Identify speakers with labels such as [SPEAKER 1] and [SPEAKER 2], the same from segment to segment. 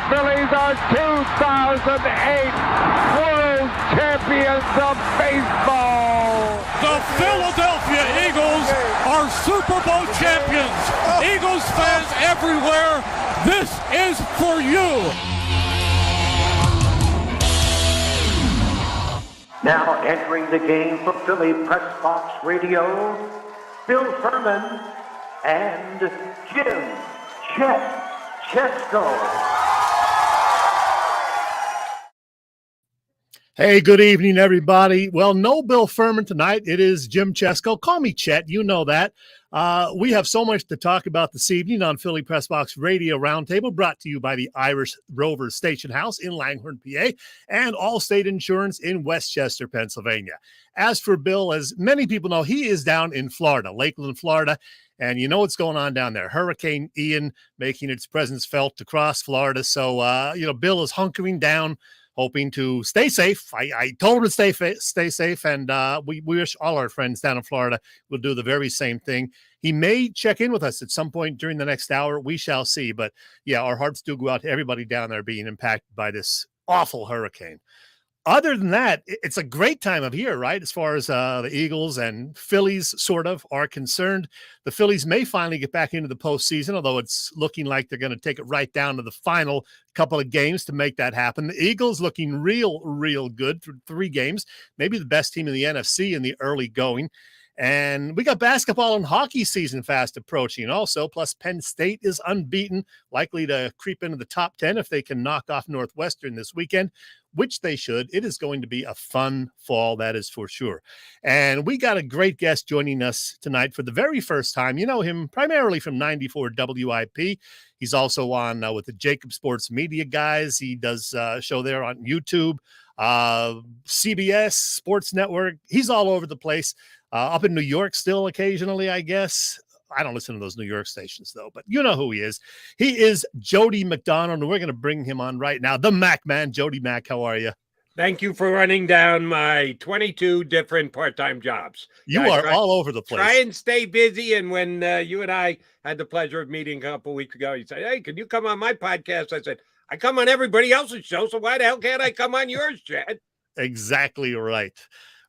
[SPEAKER 1] Phillies are 2008 World Champions of Baseball.
[SPEAKER 2] The Philadelphia Eagles are Super Bowl champions. Eagles fans everywhere, this is for you.
[SPEAKER 3] Now entering the game for Philly Pressbox Radio, Bill Furman and Chet Chesko.
[SPEAKER 4] Hey, good evening, everybody. Well, no Bill Furman tonight. It is Jim Chesko. Call me Chet. You know that. We have so much to talk about this evening on Philly Pressbox Radio Roundtable, brought to you by the Irish Rovers Station House in Langhorne, PA, and Allstate Insurance in Westchester, Pennsylvania. As for Bill, as many people know, he is down in Florida, Lakeland, Florida, and you know what's going on down there. Hurricane Ian making its presence felt across Florida. So, Bill is hunkering down, hoping to stay safe. I told him to stay safe, and we wish all our friends down in Florida will do the very same thing. He may check in with us at some point during the next hour. We shall see. But, yeah, our hearts do go out to everybody down there being impacted by this awful hurricane. Other than that, it's a great time of year, right, as far as the Eagles and Phillies sort of are concerned. The Phillies may finally get back into the postseason, although it's looking like they're going to take it right down to the final couple of games to make that happen. The Eagles looking real good through 3 games, maybe the best team in the NFC in the early going. And we got basketball and hockey season fast approaching also, plus Penn State is unbeaten, likely to creep into the top 10 if they can knock off Northwestern this weekend, which they should. It is going to be a fun fall, that is for sure. And we got a great guest joining us tonight for the very first time. You know him primarily from 94 WIP. He's also on with the Jakib Sports media guys. He does a show there on YouTube, CBS, Sports Network. He's all over the place. Up in New York still occasionally, I guess. I don't listen to those New York stations, though, but you know who he is. He is Jody McDonald, and we're going to bring him on right now. The MacMan, Jody Mac. How are you?
[SPEAKER 5] Thank you for running down my 22 different part-time jobs.
[SPEAKER 4] You are all over the place.
[SPEAKER 5] Try and stay busy. And when you and I had the pleasure of meeting a couple weeks ago, you said, hey, can you come on my podcast? I said, I come on everybody else's show, so why the hell can't I come on yours, Chad?
[SPEAKER 4] Exactly right.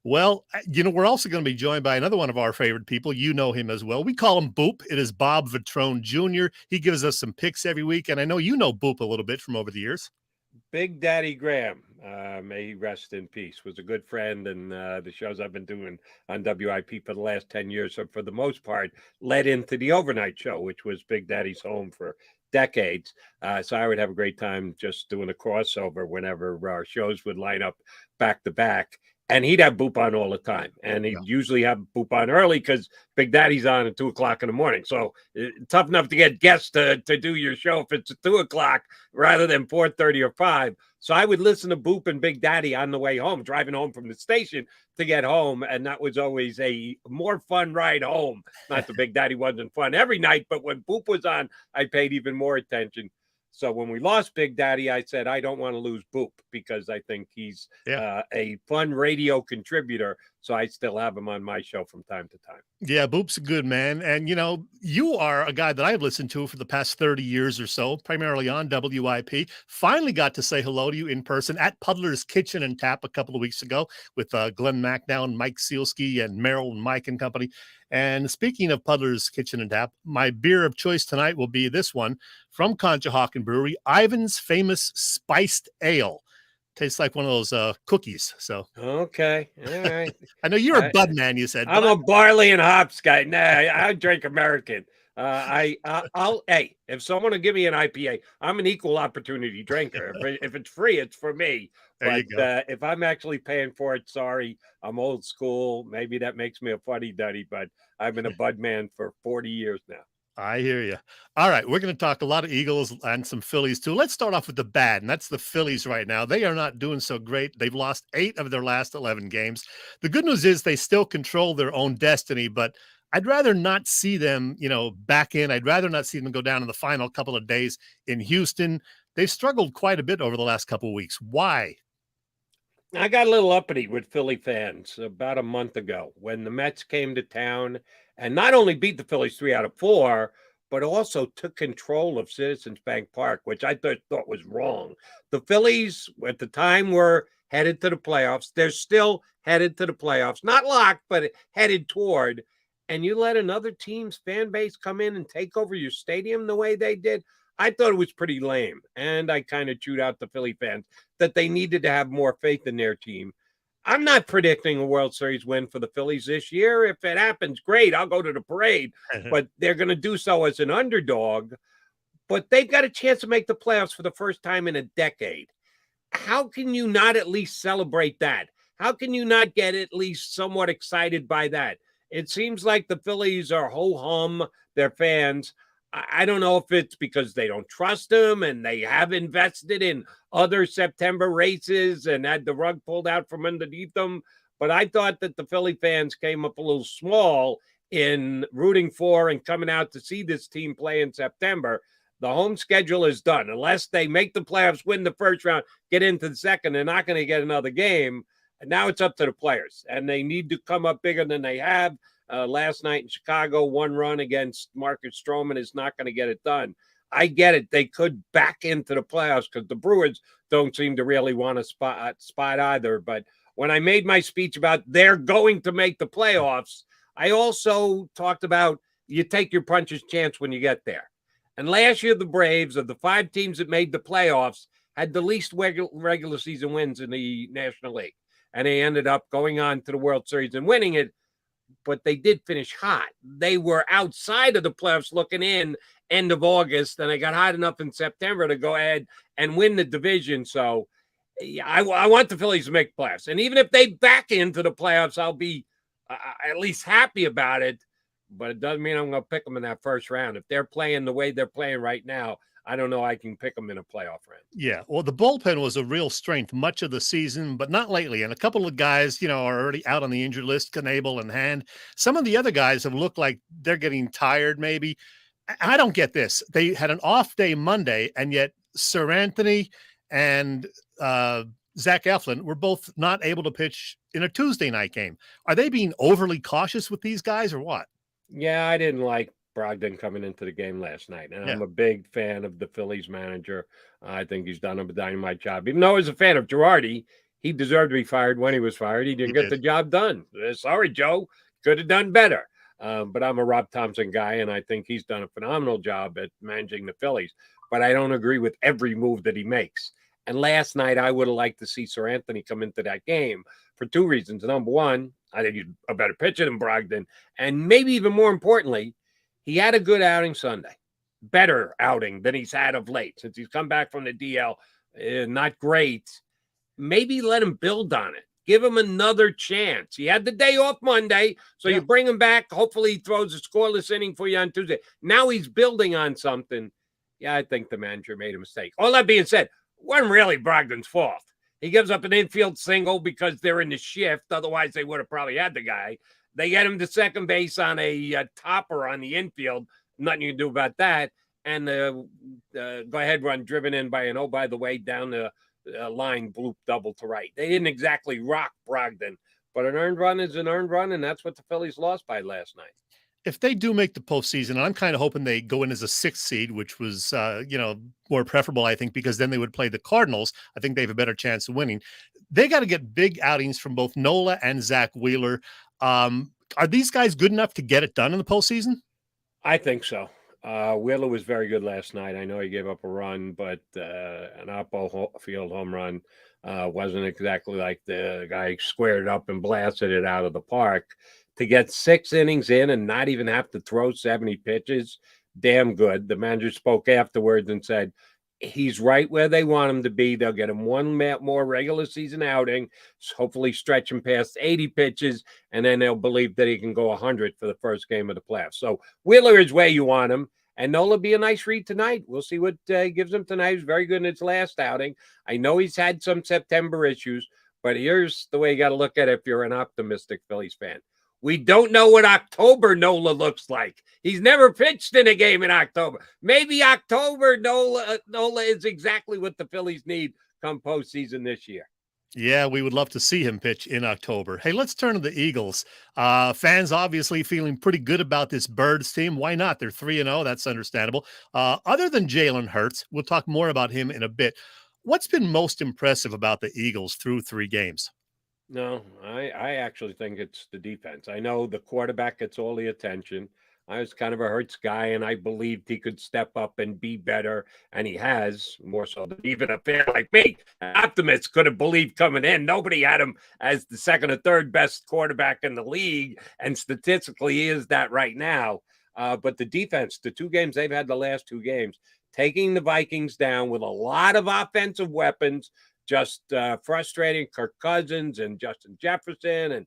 [SPEAKER 4] Well, we're also going to be joined by another one of our favorite people. You know him as well. We call him Boop. It is Bob Vetrone Jr. He gives us some picks every week, and I know you know Boop a little bit from over the years.
[SPEAKER 5] Big Daddy Graham, may he rest in peace, was a good friend, and the shows I've been doing on WIP for the last 10 years, so for the most part, led into the overnight show, which was Big Daddy's home for decades. So I would have a great time just doing a crossover whenever our shows would line up back to back. And he'd have Boop on all the time. And he'd usually have Boop on early because Big Daddy's on at 2 o'clock in the morning. So tough enough to get guests to do your show if it's at 2 o'clock rather than 4:30 or 5. So I would listen to Boop and Big Daddy on the way home, driving home from the station to get home. And that was always a more fun ride home. Not that Big Daddy wasn't fun every night, but when Boop was on, I paid even more attention. So when we lost Big Daddy, I said, I don't want to lose Boop because I think he's a fun radio contributor. So I still have him on my show from time to time.
[SPEAKER 4] Yeah, Boop's a good man. And, you are a guy that I've listened to for the past 30 years or so, primarily on WIP. Finally got to say hello to you in person at Puddler's Kitchen and Tap a couple of weeks ago with Glenn McDowell, Mike Sealski, and Merrill and Mike and company. And speaking of Puddler's Kitchen and Tap, my beer of choice tonight will be this one from Conshohocken Brewery, Ivan's Famous Spiced Ale. Tastes like one of those cookies. So
[SPEAKER 5] okay, all right.
[SPEAKER 4] I know you're a bud man. You said
[SPEAKER 5] I'm a barley and hops guy. Nah, I drink American. I'll hey, if someone will give me an IPA, I'm an equal opportunity drinker. If it's free, it's for me.
[SPEAKER 4] There
[SPEAKER 5] But if I'm actually paying for it, sorry, I'm old school. Maybe that makes me a fuddy-duddy, but I've been a bud man for 40 years now.
[SPEAKER 4] I hear you. All right, we're going to talk a lot of Eagles and some Phillies too. Let's start off with the bad, and that's the Phillies right now. They are not doing so great. They've lost 8 of their last 11 games. The good news is they still control their own destiny, but I'd rather not see them, back in. I'd rather not see them go down in the final couple of days in Houston. They've struggled quite a bit over the last couple of weeks. Why?
[SPEAKER 5] I got a little uppity with Philly fans about a month ago when the Mets came to town and not only beat the Phillies 3 out of 4, but also took control of Citizens Bank Park, which I thought was wrong. The Phillies at the time were headed to the playoffs. They're still headed to the playoffs, not locked, but headed toward. And you let another team's fan base come in and take over your stadium the way they did. I thought it was pretty lame. And I kind of chewed out the Philly fans that they needed to have more faith in their team. I'm not predicting a World Series win for the Phillies this year. If it happens, great. I'll go to the parade. But they're going to do so as an underdog. But they've got a chance to make the playoffs for the first time in a decade. How can you not at least celebrate that? How can you not get at least somewhat excited by that? It seems like the Phillies are ho-hum, their fans. I don't know if it's because they don't trust them and they have invested in other September races and had the rug pulled out from underneath them. But I thought that the Philly fans came up a little small in rooting for and coming out to see this team play in September. The home schedule is done. Unless they make the playoffs, win the first round, get into the second, they're not going to get another game. And now it's up to the players, and they need to come up bigger than they have. Last night in Chicago, 1 run against Marcus Stroman is not going to get it done. I get it. They could back into the playoffs because the Brewers don't seem to really want a spot either. But when I made my speech about they're going to make the playoffs, I also talked about you take your puncher's chance when you get there. And last year, the Braves, of the 5 teams that made the playoffs, had the least regular season wins in the National League. And they ended up going on to the World Series and winning it. But they did finish hot. They were outside of the playoffs looking in end of August, and they got hot enough in September to go ahead and win the division. So I want the Phillies to make playoffs. And even if they back into the playoffs, I'll be at least happy about it. But it doesn't mean I'm going to pick them in that first round. If they're playing the way they're playing right now, I don't know I can pick them in a playoff round.
[SPEAKER 4] Yeah, well, the bullpen was a real strength much of the season, but not lately. And a couple of guys, are already out on the injured list, Knable and Hand. Some of the other guys have looked like they're getting tired maybe. I don't get this. They had an off day Monday, and yet Sir Anthony and Zach Eflin were both not able to pitch in a Tuesday night game. Are they being overly cautious with these guys or what?
[SPEAKER 5] Yeah, I didn't like Brogdon coming into the game last night. And I'm a big fan of the Phillies manager. I think he's done a dynamite job. Even though I was a fan of Girardi, he deserved to be fired when he was fired. He didn't get the job done. Sorry, Joe. Could have done better. But I'm a Rob Thompson guy, and I think he's done a phenomenal job at managing the Phillies. But I don't agree with every move that he makes. And last night, I would have liked to see Sir Anthony come into that game for 2 reasons. Number one, I think he's a better pitcher than Brogdon. And maybe even more importantly, he had a good outing Sunday. Better outing than he's had of late. Since he's come back from the DL, not great. Maybe let him build on it. Give him another chance. He had the day off Monday, so you bring him back. Hopefully he throws a scoreless inning for you on Tuesday. Now he's building on something. Yeah, I think the manager made a mistake. All that being said, it wasn't really Brogdon's fault. He gives up an infield single because they're in the shift. Otherwise, they would have probably had the guy. They get him to second base on a topper on the infield. Nothing you can do about that. And go-ahead run driven in by an, oh, by the way, down the line, bloop double to right. They didn't exactly rock Brogdon. But an earned run is an earned run, and that's what the Phillies lost by last night.
[SPEAKER 4] If they do make the postseason, I'm kind of hoping they go in as a 6th seed, which was, more preferable, I think, because then they would play the Cardinals. I think they have a better chance of winning. They got to get big outings from both Nola and Zach Wheeler. Are these guys good enough to get it done in the postseason?
[SPEAKER 5] I think so. Wheeler was very good last night. I know he gave up a run, but an oppo field home run wasn't exactly like the guy squared it up and blasted it out of the park. To get 6 innings in and not even have to throw 70 pitches, damn good. The manager spoke afterwards and said, he's right where they want him to be. They'll get him 1 more regular season outing, hopefully stretch him past 80 pitches, and then they'll believe that he can go 100 for the first game of the playoffs. So Wheeler is where you want him, and Nola be a nice read tonight. We'll see what he gives him tonight. He was very good in his last outing. I know he's had some September issues, but here's the way you got to look at it if you're an optimistic Phillies fan. We don't know what October Nola looks like. He's never pitched in a game in October. Maybe October Nola is exactly what the Phillies need come postseason this year.
[SPEAKER 4] Yeah, we would love to see him pitch in October. Hey, let's turn to the Eagles. Fans obviously feeling pretty good about this Birds team. Why not? They're 3-0. That's understandable. Other than Jalen Hurts, we'll talk more about him in a bit. What's been most impressive about the Eagles through 3 games?
[SPEAKER 5] No, I actually think it's the defense. I know the quarterback gets all the attention. I was kind of a Hurts guy, and I believed he could step up and be better, and he has, more so than even a fan like me. An optimist could have believed coming in. Nobody had him as the second or third best quarterback in the league, and statistically he is that right now. But the defense, the 2 games they've had the last 2 games, taking the Vikings down with a lot of offensive weapons, just frustrating Kirk Cousins and Justin Jefferson and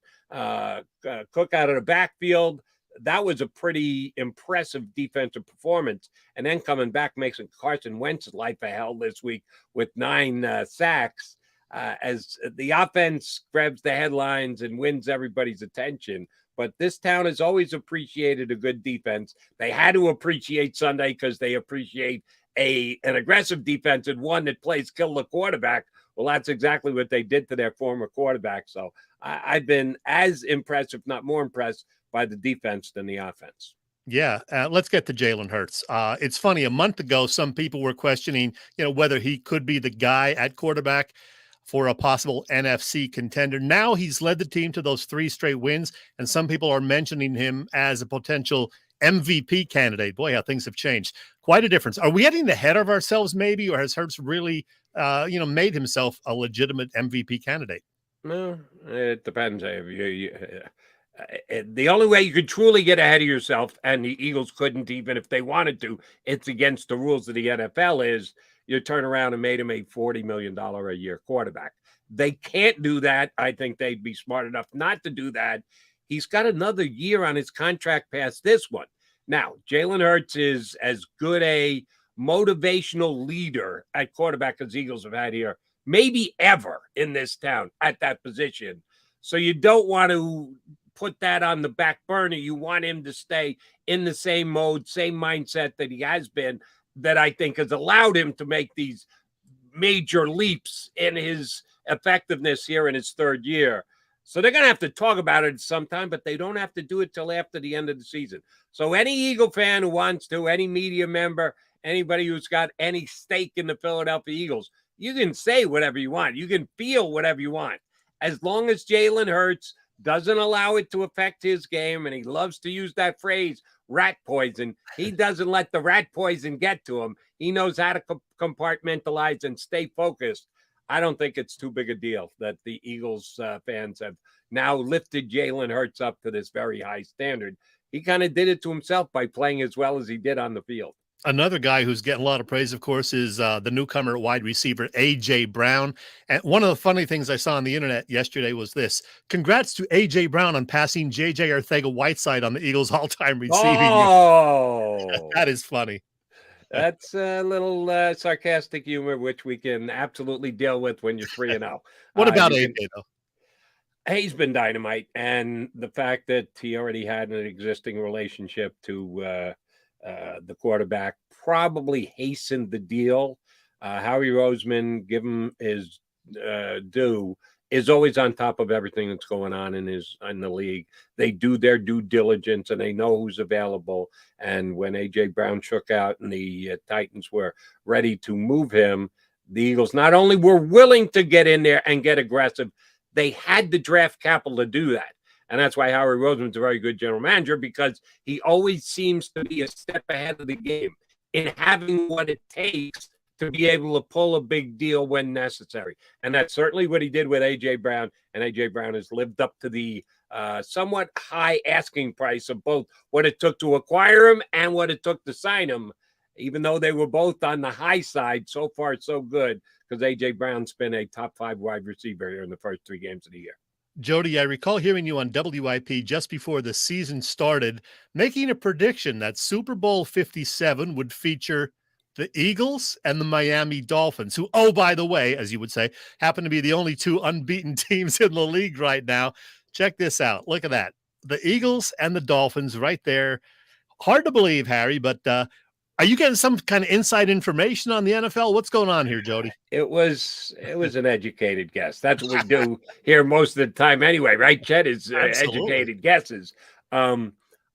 [SPEAKER 5] Cook out of the backfield. That was a pretty impressive defensive performance. And then coming back makes Carson Wentz's life a hell this week with 9 sacks as the offense grabs the headlines and wins everybody's attention. But this town has always appreciated a good defense. They had to appreciate Sunday because they appreciate an aggressive defense and one that plays kill the quarterback. Well, that's exactly what they did to their former quarterback. So I've been as impressed, if not more impressed, by the defense than the offense.
[SPEAKER 4] Yeah, let's get to Jalen Hurts. It's funny, a month ago, some people were questioning, whether he could be the guy at quarterback for a possible NFC contender. Now he's led the team to those 3 straight wins, and some people are mentioning him as a potential MVP candidate. Boy, how things have changed. Quite a difference. Are we getting ahead of ourselves maybe, or has Hurts really, made himself a legitimate MVP candidate?
[SPEAKER 5] No, it depends. The only way you could truly get ahead of yourself, and the Eagles couldn't even if they wanted to, it's against the rules of the NFL, is you turn around and made him a $40 million a year quarterback. They can't do that. I think they'd be smart enough not to do that. He's got another year on his contract past this one. Now, Jalen Hurts is as good a motivational leader at quarterback as Eagles have had here, maybe ever in this town at that position. So you don't want to put that on the back burner. You want him to stay in the same mode, same mindset that he has been, that I think has allowed him to make these major leaps in his effectiveness here in his 3rd year. So they're going to have to talk about it sometime, but they don't have to do it till after the end of the season. So any Eagle fan who wants to, any media member, anybody who's got any stake in the Philadelphia Eagles, you can say whatever you want. You can feel whatever you want. As long as Jalen Hurts doesn't allow it to affect his game, and he loves to use that phrase, rat poison. He doesn't let the rat poison get to him. He knows how to compartmentalize and stay focused. I don't think it's too big a deal that the Eagles fans have now lifted Jalen Hurts up to this very high standard. He kind of did it to himself by playing as well as he did on the field.
[SPEAKER 4] Another guy who's getting a lot of praise, of course, is the newcomer wide receiver, A.J. Brown. And one of the funny things I saw on the internet yesterday was this. Congrats to A.J. Brown on passing J.J. Arcega-Whiteside on the Eagles' all-time receiving.
[SPEAKER 5] Oh!
[SPEAKER 4] That is funny.
[SPEAKER 5] That's a little sarcastic humor, which we can absolutely deal with when you're 3-0.
[SPEAKER 4] What about A.J., though?
[SPEAKER 5] He's been dynamite. And the fact that he already had an existing relationship to the quarterback probably hastened the deal. Howie Roseman, give him his due, is always on top of everything that's going on in the league. They do their due diligence and they know who's available. And when A.J. Brown shook out and the Titans were ready to move him, the Eagles not only were willing to get in there and get aggressive, they had the draft capital to do that. And that's why Howie Roseman's a very good general manager, because he always seems to be a step ahead of the game in having what it takes to be able to pull a big deal when necessary. And that's certainly what he did with A.J. Brown. And A.J. Brown has lived up to the somewhat high asking price of both what it took to acquire him and what it took to sign him, even though they were both on the high side. So far, so good, because A.J. Brown's been a top 5 wide receiver here in the first 3 games of the year.
[SPEAKER 4] Jody, I recall hearing you on WIP just before the season started, making a prediction that Super Bowl 57 would feature the Eagles and the Miami Dolphins, who, oh, by the way, as you would say, happen to be the only 2 unbeaten teams in the league right now. Check this out. Look at that. The Eagles and the Dolphins right there. Hard to believe, Harry, but Are you getting some kind of inside information on the NFL? What's going on here, Jody?
[SPEAKER 5] It was an educated guess. That's what we do here most of the time anyway, right? Chet is educated guesses.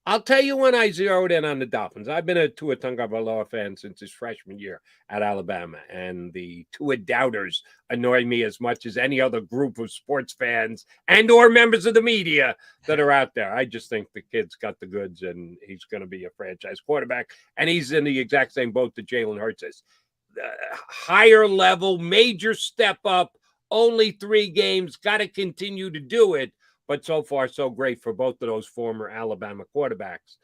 [SPEAKER 5] I'll tell you when I zeroed in on the Dolphins. I've been a Tua Tagovailoa fan since his freshman year at Alabama, and the Tua doubters annoy me as much as any other group of sports fans and or members of the media that are out there. I just think the kid's got the goods, and he's going to be a franchise quarterback, and he's in the exact same boat that Jalen Hurts is. Higher level, major step up, only 3 games, got to continue to do it. But so far, so great for both of those former Alabama quarterbacks.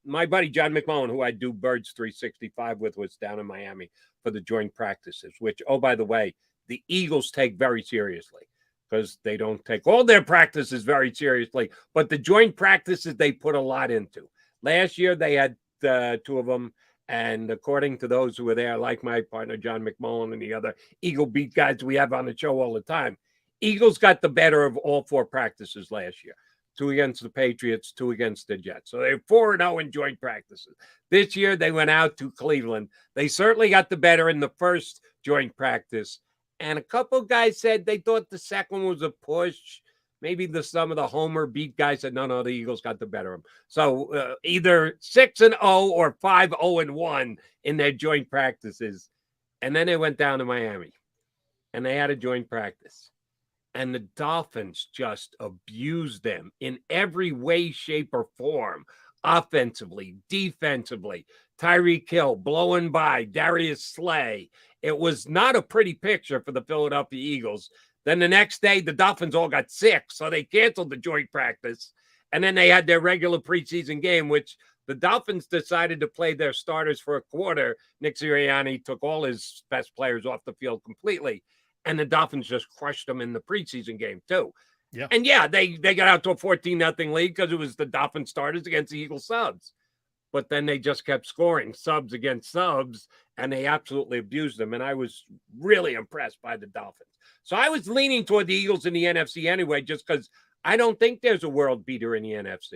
[SPEAKER 5] My buddy John McMullen, who I do Birds 365 with, was down in Miami for the joint practices, which, oh, by the way, the Eagles take very seriously because they don't take all their practices very seriously. But the joint practices, they put a lot into. Last year, they had 2 of them. And according to those who were there, like my partner John McMullen and the other Eagle beat guys we have on the show all the time, Eagles got the better of all 4 practices last year. 2 against the Patriots, 2 against the Jets. So they're 4-0 in joint practices. This year they went out to Cleveland. They certainly got the better in the first joint practice. And a couple of guys said they thought the second was a push. Maybe some of the Homer beat guys said, no, the Eagles got the better of them. So either 6-0 or 5-0-1 in their joint practices. And then they went down to Miami and they had a joint practice. And the Dolphins just abused them in every way, shape, or form, offensively, defensively. Tyreek Hill blowing by, Darius Slay. It was not a pretty picture for the Philadelphia Eagles. Then the next day, the Dolphins all got sick, so they canceled the joint practice. And then they had their regular preseason game, which the Dolphins decided to play their starters for a quarter. Nick Sirianni took all his best players off the field completely. And the Dolphins just crushed them in the preseason game, too.
[SPEAKER 4] Yeah.
[SPEAKER 5] And, yeah, they got out to a 14-0 lead because it was the Dolphin starters against the Eagle subs. But then they just kept scoring subs against subs, and they absolutely abused them. And I was really impressed by the Dolphins. So I was leaning toward the Eagles in the NFC anyway, just because I don't think there's a world beater in the NFC.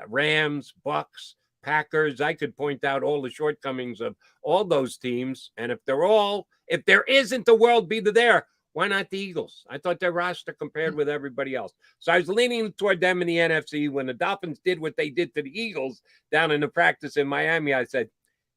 [SPEAKER 5] Rams, Bucks, Packers, I could point out all the shortcomings of all those teams. And if there isn't a world beater there, why not the Eagles? I thought their roster compared with everybody else. So I was leaning toward them in the NFC. When the Dolphins did what they did to the Eagles down in the practice in Miami, I said,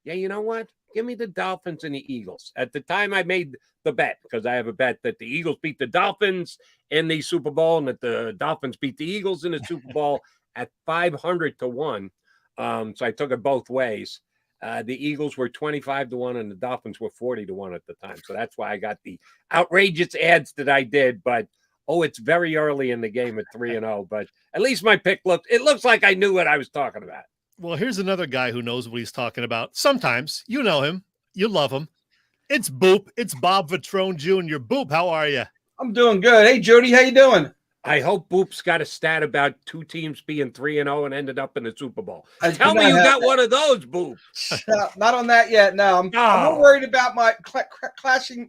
[SPEAKER 5] yeah, you know what? Give me the Dolphins and the Eagles. At the time I made the bet, because I have a bet that the Eagles beat the Dolphins in the Super Bowl and that the Dolphins beat the Eagles in the Super Bowl at 500-1. So I took it both ways. The Eagles were 25-1 and the Dolphins were 40-1 at the time. So that's why I got the outrageous ads that I did. But, it's very early in the game at 3-0. But at least my pick looks like I knew what I was talking about.
[SPEAKER 4] Well, here's another guy who knows what he's talking about. Sometimes you know him. You love him. It's Boop. It's Bob Vetrone Jr. Boop, how are you?
[SPEAKER 6] I'm doing good. Hey, Jody, how you doing?
[SPEAKER 5] I hope Boop's got a stat about 2 teams being 3-0 and ended up in the Super Bowl.
[SPEAKER 6] I
[SPEAKER 5] Tell me you got one of those, Boop.
[SPEAKER 6] Not on that yet. No, I'm more worried about my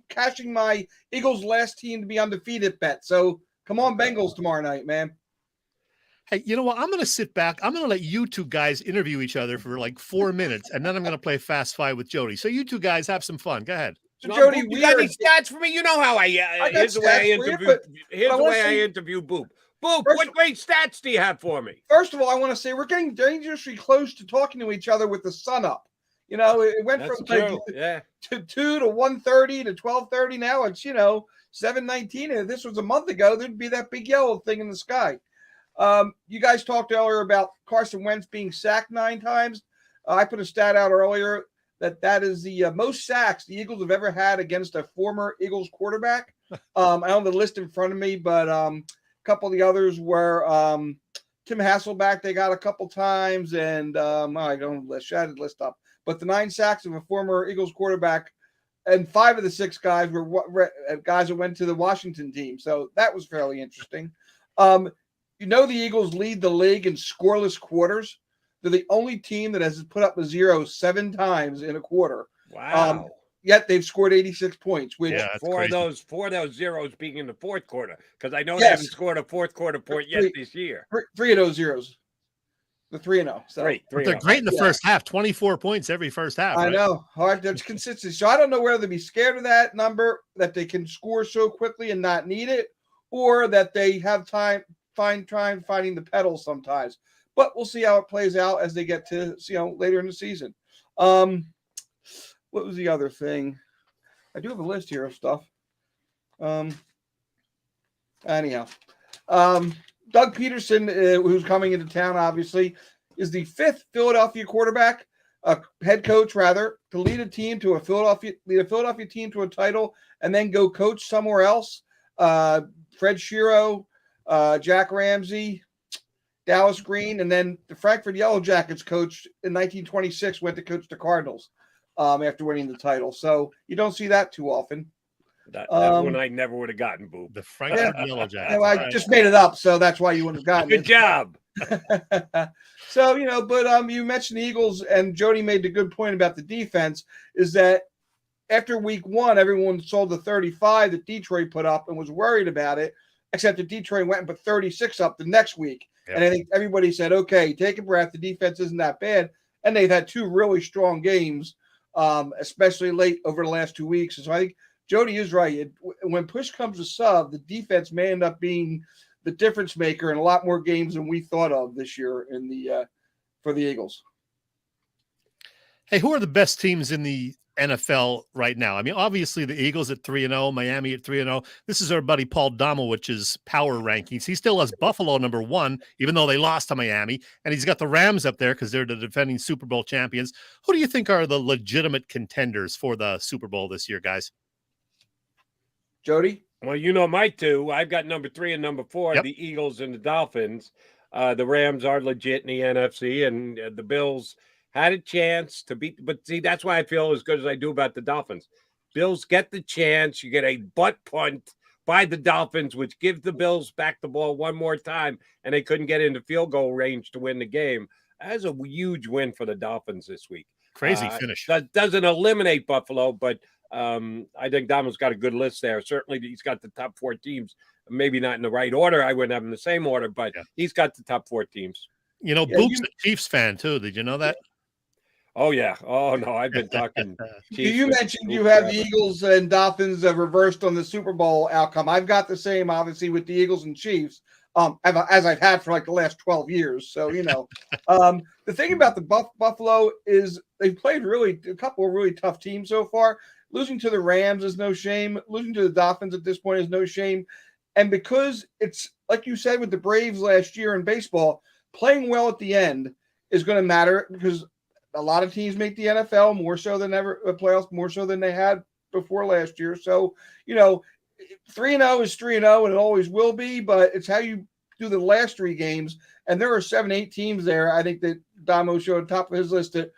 [SPEAKER 6] cashing my Eagles' last team to be undefeated bet. So come on, Bengals tomorrow night, man.
[SPEAKER 4] Hey, you know what? I'm going to sit back. I'm going to let you 2 guys interview each other for like 4 minutes, and then I'm going to play Fast Five with Jody. So you 2 guys have some fun. Go ahead.
[SPEAKER 6] So, Jody,
[SPEAKER 5] you got any stats for me? You know how here's the way I interview Boop. Boop, what great stats do you have for me?
[SPEAKER 6] First of all, I want to say we're getting dangerously close to talking to each other with the sun up. You know, it went from to 2 to 1:30 to 12:30. Now it's 7:19. If this was a month ago, there'd be that big yellow thing in the sky. You guys talked earlier about Carson Wentz being sacked 9 times. I put a stat out earlier that is the most sacks the Eagles have ever had against a former Eagles quarterback. I don't have the list in front of me, but a couple of the others were Tim Hasselbeck. They got a couple times, and I don't have the list. I had the list up. But the 9 sacks of a former Eagles quarterback, and 5 of the 6 guys were guys that went to the Washington team. So that was fairly interesting. The Eagles lead the league in scoreless quarters. They're the only team that has put up a 0 7 times in a quarter.
[SPEAKER 5] Wow.
[SPEAKER 6] Yet they've scored 86 points, which
[SPEAKER 5] 4 of those zeros being in the fourth quarter, because I know they haven't scored a fourth quarter point yet this year.
[SPEAKER 6] 3 of those zeros. The 3-0. So
[SPEAKER 4] But they're great in the first half. 24 points every first half.
[SPEAKER 6] I
[SPEAKER 4] right?
[SPEAKER 6] know. Hard. There's consistency. So I don't know whether to be scared of that number, that they can score so quickly and not need it, or that they have time finding the pedals sometimes. But we'll see how it plays out as they get to later in the season. What was the other thing? I do have a list here of stuff. Anyhow, Doug Peterson, who's coming into town, obviously, is the 5th Philadelphia quarterback, head coach rather, to lead a team to lead a Philadelphia team to a title and then go coach somewhere else. Fred Shiro, Jack Ramsey, Dallas Green, and then the Frankfurt Yellow Jackets coach in 1926 went to coach the Cardinals after winning the title. So you don't see that too often.
[SPEAKER 5] That one I never would have gotten, Boo.
[SPEAKER 4] The Frankfurt Yellow Jackets.
[SPEAKER 6] I just made it up, so that's why you wouldn't have gotten
[SPEAKER 5] Good job.
[SPEAKER 6] So, you mentioned the Eagles, and Jody made the good point about the defense, is that after week 1, everyone saw the 35 that Detroit put up and was worried about it, except that Detroit went and put 36 up the next week. Yep. And I think everybody said, okay, take a breath. The defense isn't that bad. And they've had 2 really strong games, especially late over the last 2 weeks. So I think Jody is right. When push comes to shove, the defense may end up being the difference maker in a lot more games than we thought of this year for the Eagles.
[SPEAKER 4] Hey, who are the best teams in the NFL right now? I mean, obviously the Eagles at 3-0, Miami at 3-0. This is our buddy Paul Domowich's power rankings. He still has Buffalo number 1, even though they lost to Miami, and he's got the Rams up there because they're the defending Super Bowl champions. Who do you think are the legitimate contenders for the Super Bowl this year, guys?
[SPEAKER 6] Jody?
[SPEAKER 5] Well, my 2. I've got number 3 and number 4, the Eagles and the Dolphins. The Rams are legit in the NFC, and the Bills had a chance to beat. But see, that's why I feel as good as I do about the Dolphins. Bills get the chance. You get a butt punt by the Dolphins, which gives the Bills back the ball one more time, and they couldn't get into field goal range to win the game. That's a huge win for the Dolphins this week.
[SPEAKER 4] Crazy finish.
[SPEAKER 5] That doesn't eliminate Buffalo, but I think Dom's got a good list there. Certainly, he's got the top 4 teams. Maybe not in the right order. I wouldn't have them in the same order, but he's got the top 4 teams.
[SPEAKER 4] Boop's a Chiefs fan, too. Did you know that?
[SPEAKER 5] Oh, yeah. Oh, no, I've been talking.
[SPEAKER 6] You mentioned you have the Eagles and Dolphins reversed on the Super Bowl outcome. I've got the same, obviously, with the Eagles and Chiefs, as I've had for like the last 12 years. So, the thing about the Buffalo is they've played a couple of really tough teams so far. Losing to the Rams is no shame. Losing to the Dolphins at this point is no shame. And because it's, like you said with the Braves last year in baseball, playing well at the end is going to matter because a lot of teams make the NFL more so than ever, playoffs more so than they had before last year. So, 3-0 is 3-0 and it always will be, but it's how you do the last 3 games. And there are 7-8 teams there. I think that Damo showed on top of his list that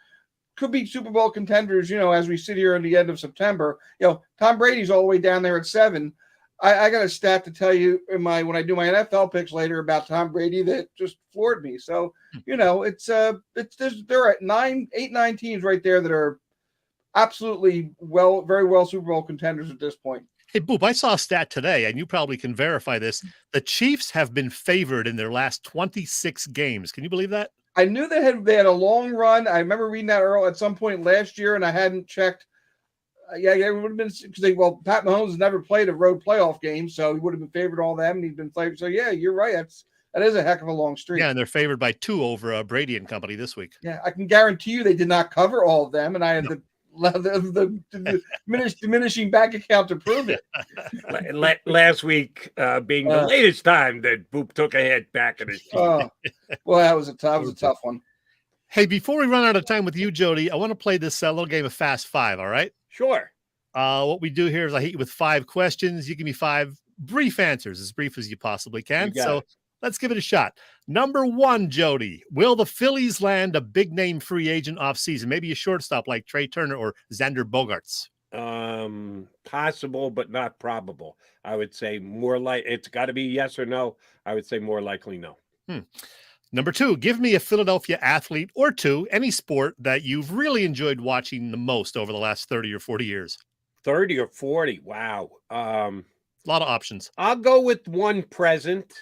[SPEAKER 6] could be Super Bowl contenders, as we sit here in the end of September. Tom Brady's all the way down there at 7. I got a stat to tell you when I do my NFL picks later about Tom Brady that just floored me. So, there are 8-9 teams right there that are absolutely very well Super Bowl contenders at this point.
[SPEAKER 4] Hey, Boop, I saw a stat today, and you probably can verify this. The Chiefs have been favored in their last 26 games. Can you believe that?
[SPEAKER 6] I knew they had a long run. I remember reading that at some point last year, and I hadn't checked. It would have been because Pat Mahomes has never played a road playoff game, so he would have been favored all them, and he's been favored. So yeah, you're right. That is a heck of a long streak.
[SPEAKER 4] Yeah, and they're favored by 2 over Brady and company this week.
[SPEAKER 6] Yeah, I can guarantee you they did not cover all of them, and I had the diminishing bank account to prove it.
[SPEAKER 5] Last week being the latest time that Boop took a hit back in his team.
[SPEAKER 6] Well, that was a tough one.
[SPEAKER 4] Hey, before we run out of time with you, Jody, I want to play this little game of Fast 5, all right?
[SPEAKER 5] Sure.
[SPEAKER 4] What we do here is I hit you with 5 questions. You give me 5 brief answers, as brief as you possibly can. So let's give it a shot. Number 1, Jody, will the Phillies land a big-name free agent offseason? Maybe a shortstop like Trey Turner or Xander Bogaerts?
[SPEAKER 5] Possible, but not probable. I would say more like it's got to be yes or no. I would say more likely no.
[SPEAKER 4] Number 2, give me a Philadelphia athlete or 2, any sport that you've really enjoyed watching the most over the last 30 or 40 years.
[SPEAKER 5] 30 or 40. Wow.
[SPEAKER 4] A lot of options.
[SPEAKER 5] I'll go with one present.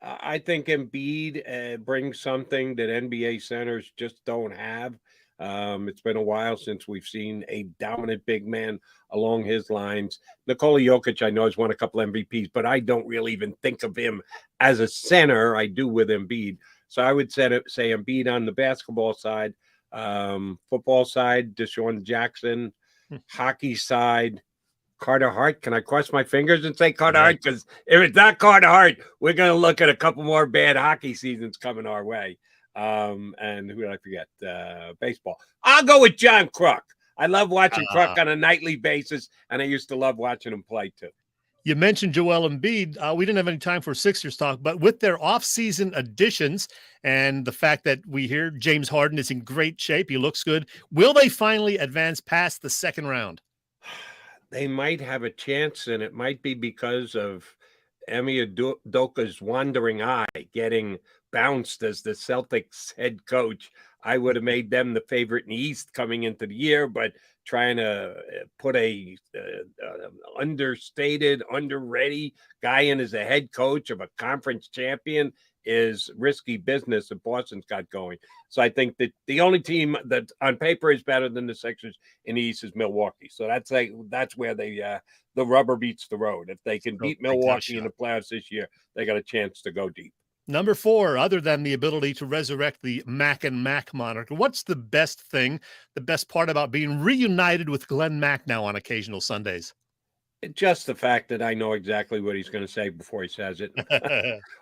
[SPEAKER 5] I think Embiid brings something that NBA centers just don't have. It's been a while since we've seen a dominant big man along his lines. Nikola Jokic, I know, has won a couple MVPs, but I don't really even think of him as a center. I do with Embiid. So I would say Embiid on the basketball side, football side, Deshaun Jackson, hockey side, Carter Hart. Can I cross my fingers and say Carter Hart? Because if it's not Carter Hart, we're going to look at a couple more bad hockey seasons coming our way. And who did I forget? Baseball. I'll go with John Kruk. I love watching Kruk on a nightly basis, and I used to love watching him play too.
[SPEAKER 4] You mentioned Joel Embiid. We didn't have any time for Sixers talk, but with their offseason additions and the fact that we hear James Harden is in great shape, he looks good, will they finally advance past the second round?
[SPEAKER 5] They might have a chance, and it might be because of Emi Udoka's wandering eye getting bounced as the Celtics head coach. I would have made them the favorite in the East coming into the year, but trying to put a understated, underready guy in as a head coach of a conference champion is risky business that Boston's got going. So I think that the only team that on paper is better than the Sixers in the East is Milwaukee. So that's where the rubber meets the road. If they can beat Milwaukee in the playoffs this year, they got a chance to go deep.
[SPEAKER 4] Number 4, other than the ability to resurrect the Mac and Mac moniker, what's the best thing, the best part about being reunited with Glenn Mac now on occasional Sundays?
[SPEAKER 5] Just the fact that I know exactly what he's going to say before he says it.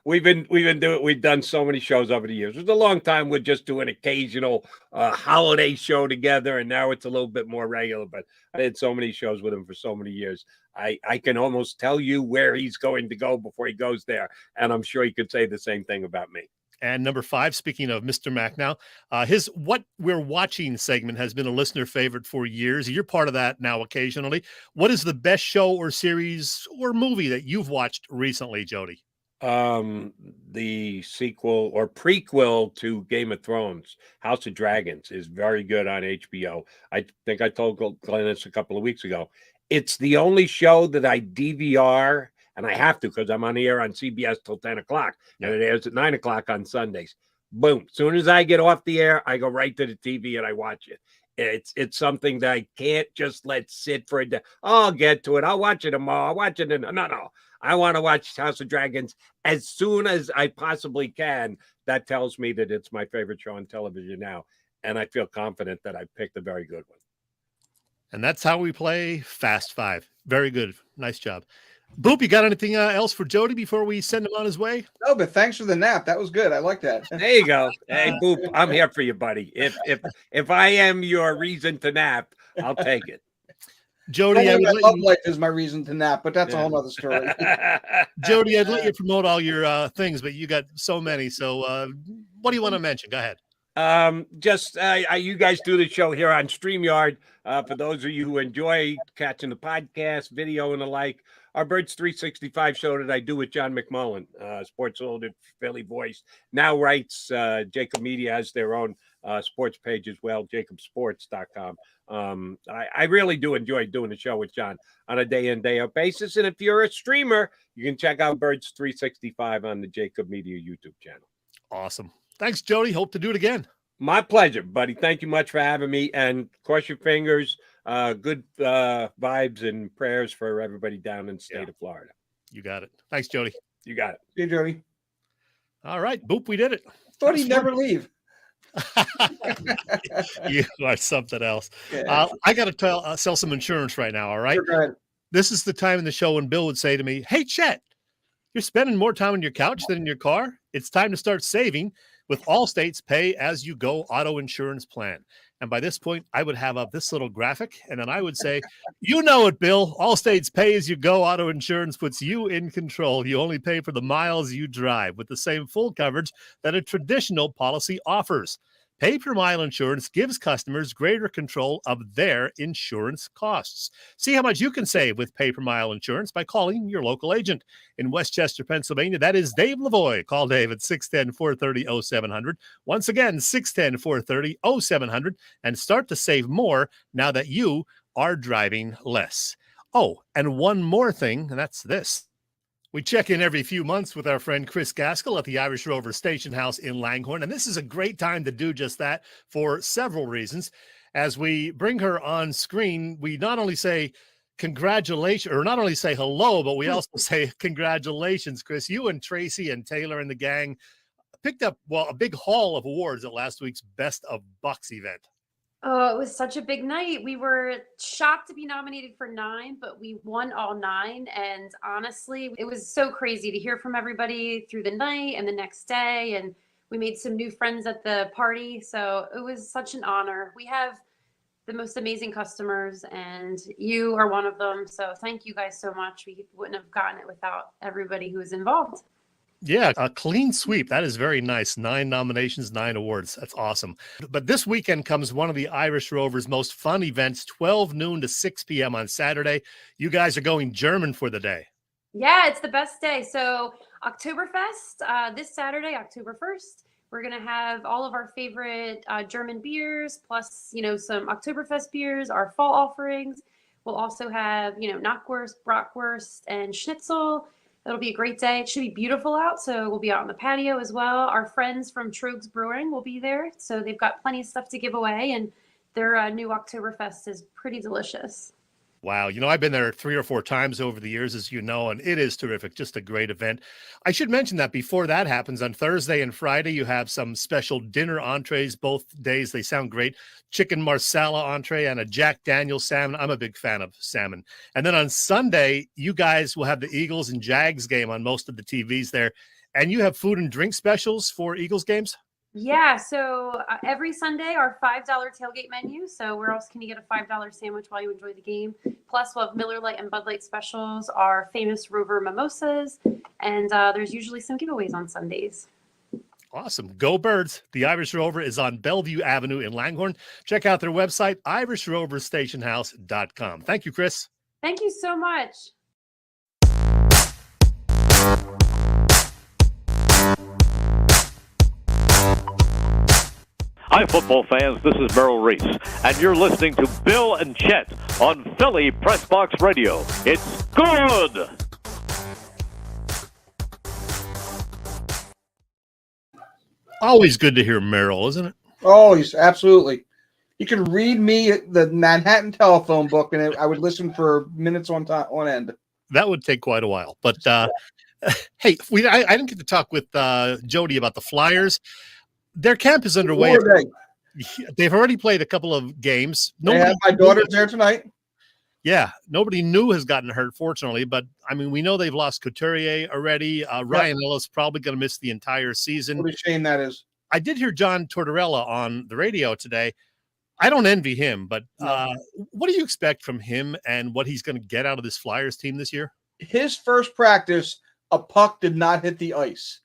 [SPEAKER 5] We've done so many shows over the years. It was a long time we'd just do an occasional holiday show together, and now it's a little bit more regular. But I did so many shows with him for so many years. I can almost tell you where he's going to go before he goes there, and I'm sure he could say the same thing about me.
[SPEAKER 4] And number 5, speaking of Mr. Mac now, his What We're Watching segment has been a listener favorite for years. You're part of that now occasionally. What is the best show or series or movie that you've watched recently, Jody?
[SPEAKER 5] The sequel or prequel to Game of Thrones, House of Dragons, is very good on HBO. I think I told Glenn this a couple of weeks ago. It's the only show that I DVR, and I have to because I'm on the air on CBS till 10 o'clock, and it airs at 9 o'clock on Sundays. Boom. As soon as I get off the air, I go right to the TV and I watch it. It's something that I can't just let sit for a day. Oh, I'll get to it. I'll watch it tomorrow. I'll watch it. No. I want to watch House of Dragons as soon as I possibly can. That tells me that it's my favorite show on television now, and I feel confident that I picked a very good one.
[SPEAKER 4] And that's how we play Fast Five. Very good. Nice job. Boop, you got anything else for Jody before we send him on his way?
[SPEAKER 6] No, but thanks for the nap. That was good. I like that.
[SPEAKER 5] There you go. Hey, Boop, I'm here for you, buddy. If I am your reason to nap, I'll take it.
[SPEAKER 4] Jody,
[SPEAKER 6] love life is my reason to nap, but that's a whole other story.
[SPEAKER 4] Jody, I'd let you promote all your things, but you got so many. So what do you want to mention? Go ahead.
[SPEAKER 5] You guys do the show here on StreamYard. For those of you who enjoy catching the podcast, video, and the like, our Birds 365 show that I do with John McMullen, Sports-Illustrated Philly voice, now writes. Jakib Media has their own sports page as well, JakibSports.com. I really do enjoy doing the show with John on a day in, day out basis. And if you're a streamer, you can check out Birds 365 on the Jakib Media YouTube channel.
[SPEAKER 4] Awesome. Thanks, Jody. Hope to do it again.
[SPEAKER 5] My pleasure, buddy. Thank you much for having me. And cross your fingers. Good vibes and prayers for everybody down in the state of Florida.
[SPEAKER 4] You got it. Thanks, Jody.
[SPEAKER 5] You got it.
[SPEAKER 6] Hey, Jody.
[SPEAKER 4] All right. Boop, we did it.
[SPEAKER 6] Thought he'd never leave.
[SPEAKER 4] You are something else.
[SPEAKER 6] Yeah.
[SPEAKER 4] I got to sell some insurance right now, all right?
[SPEAKER 6] Sure,
[SPEAKER 4] this is the time in the show when Bill would say to me, hey, Chet, you're spending more time on your couch than in your car. It's time to start saving with Allstate's pay-as-you-go auto insurance plan. And by this point, I would have up this little graphic, and then I would say, you know it, Bill. Allstate's pay-as-you-go auto insurance puts you in control. You only pay for the miles you drive with the same full coverage that a traditional policy offers. Pay-per-mile insurance gives customers greater control of their insurance costs. See how much you can save with pay-per-mile insurance by calling your local agent. In Westchester, Pennsylvania, that is Dave Lavoie. Call Dave at 610-430-0700. Once again, 610-430-0700, and start to save more now that you are driving less. Oh, and one more thing, and that's this. We check in every few months with our friend Chris Gaskell at the Irish Rover Station House in Langhorne, and this is a great time to do just that for several reasons. As we bring her on screen, we not only say congratulations, or not only say hello, but we also say congratulations, Chris. You and Tracy and Taylor and the gang picked up, well, a big haul of awards at last week's Best of Bucks event.
[SPEAKER 7] Oh, it was such a big night. We were shocked to be nominated for 9, but we won all 9. And honestly, it was so crazy to hear from everybody through the night and the next day. And we made some new friends at the party. So it was such an honor. We have the most amazing customers, and you are one of them. So thank you guys so much. We wouldn't have gotten it without everybody who was involved.
[SPEAKER 4] Yeah, a clean sweep. That is very nice. 9 nominations, 9 awards. That's awesome. But this weekend comes one of the Irish Rovers' most fun events, 12 noon to 6 p.m. on Saturday. You guys are going German for the day.
[SPEAKER 7] Yeah, it's the best day. So Oktoberfest, this Saturday, October 1st, we're going to have all of our favorite German beers, plus, some Oktoberfest beers, our fall offerings. We'll also have, knockwurst, bratwurst, and schnitzel. It'll be a great day. It should be beautiful out, so we'll be out on the patio as well. Our friends from Trogs Brewing will be there, so they've got plenty of stuff to give away, and their new Oktoberfest is pretty delicious.
[SPEAKER 4] Wow. I've been there 3 or 4 times over the years, as you know, and it is terrific. Just a great event. I should mention that before that happens, on Thursday and Friday, you have some special dinner entrees both days. They sound great. Chicken marsala entree and a Jack Daniel's salmon. I'm a big fan of salmon. And then on Sunday, you guys will have the Eagles and Jags game on most of the TVs there. And you have food and drink specials for Eagles games?
[SPEAKER 7] Yeah, so every Sunday, our $5 tailgate menu. So where else can you get a $5 sandwich while you enjoy the game? Plus, we'll have Miller Lite and Bud Light specials, our famous Rover mimosas, and there's usually some giveaways on Sundays.
[SPEAKER 4] Awesome. Go Birds. The Irish Rover is on Bellevue Avenue in Langhorne. Check out their website, irishroverstationhouse.com. Thank you, Chris.
[SPEAKER 7] Thank you so much.
[SPEAKER 8] Hi, football fans. This is Merrill Reese, and you're listening to Bill and Chet on Philly Pressbox Radio. It's good!
[SPEAKER 4] Always good to hear Merrill, isn't it?
[SPEAKER 6] Oh, he's absolutely. You can read me the Manhattan telephone book, and I would listen for minutes on end.
[SPEAKER 4] That would take quite a while. But, hey, I didn't get to talk with Jody about the Flyers. Their camp is underway. They've already played a couple of games.
[SPEAKER 6] My daughter's there tonight.
[SPEAKER 4] Yeah, nobody new has gotten hurt, fortunately. But, we know they've lost Couturier already. Ryan Ellis probably going to miss the entire season.
[SPEAKER 6] What a shame that is.
[SPEAKER 4] I did hear John Tortorella on the radio today. I don't envy him, but what do you expect from him and what he's going to get out of this Flyers team this year?
[SPEAKER 6] His first practice, a puck did not hit the ice.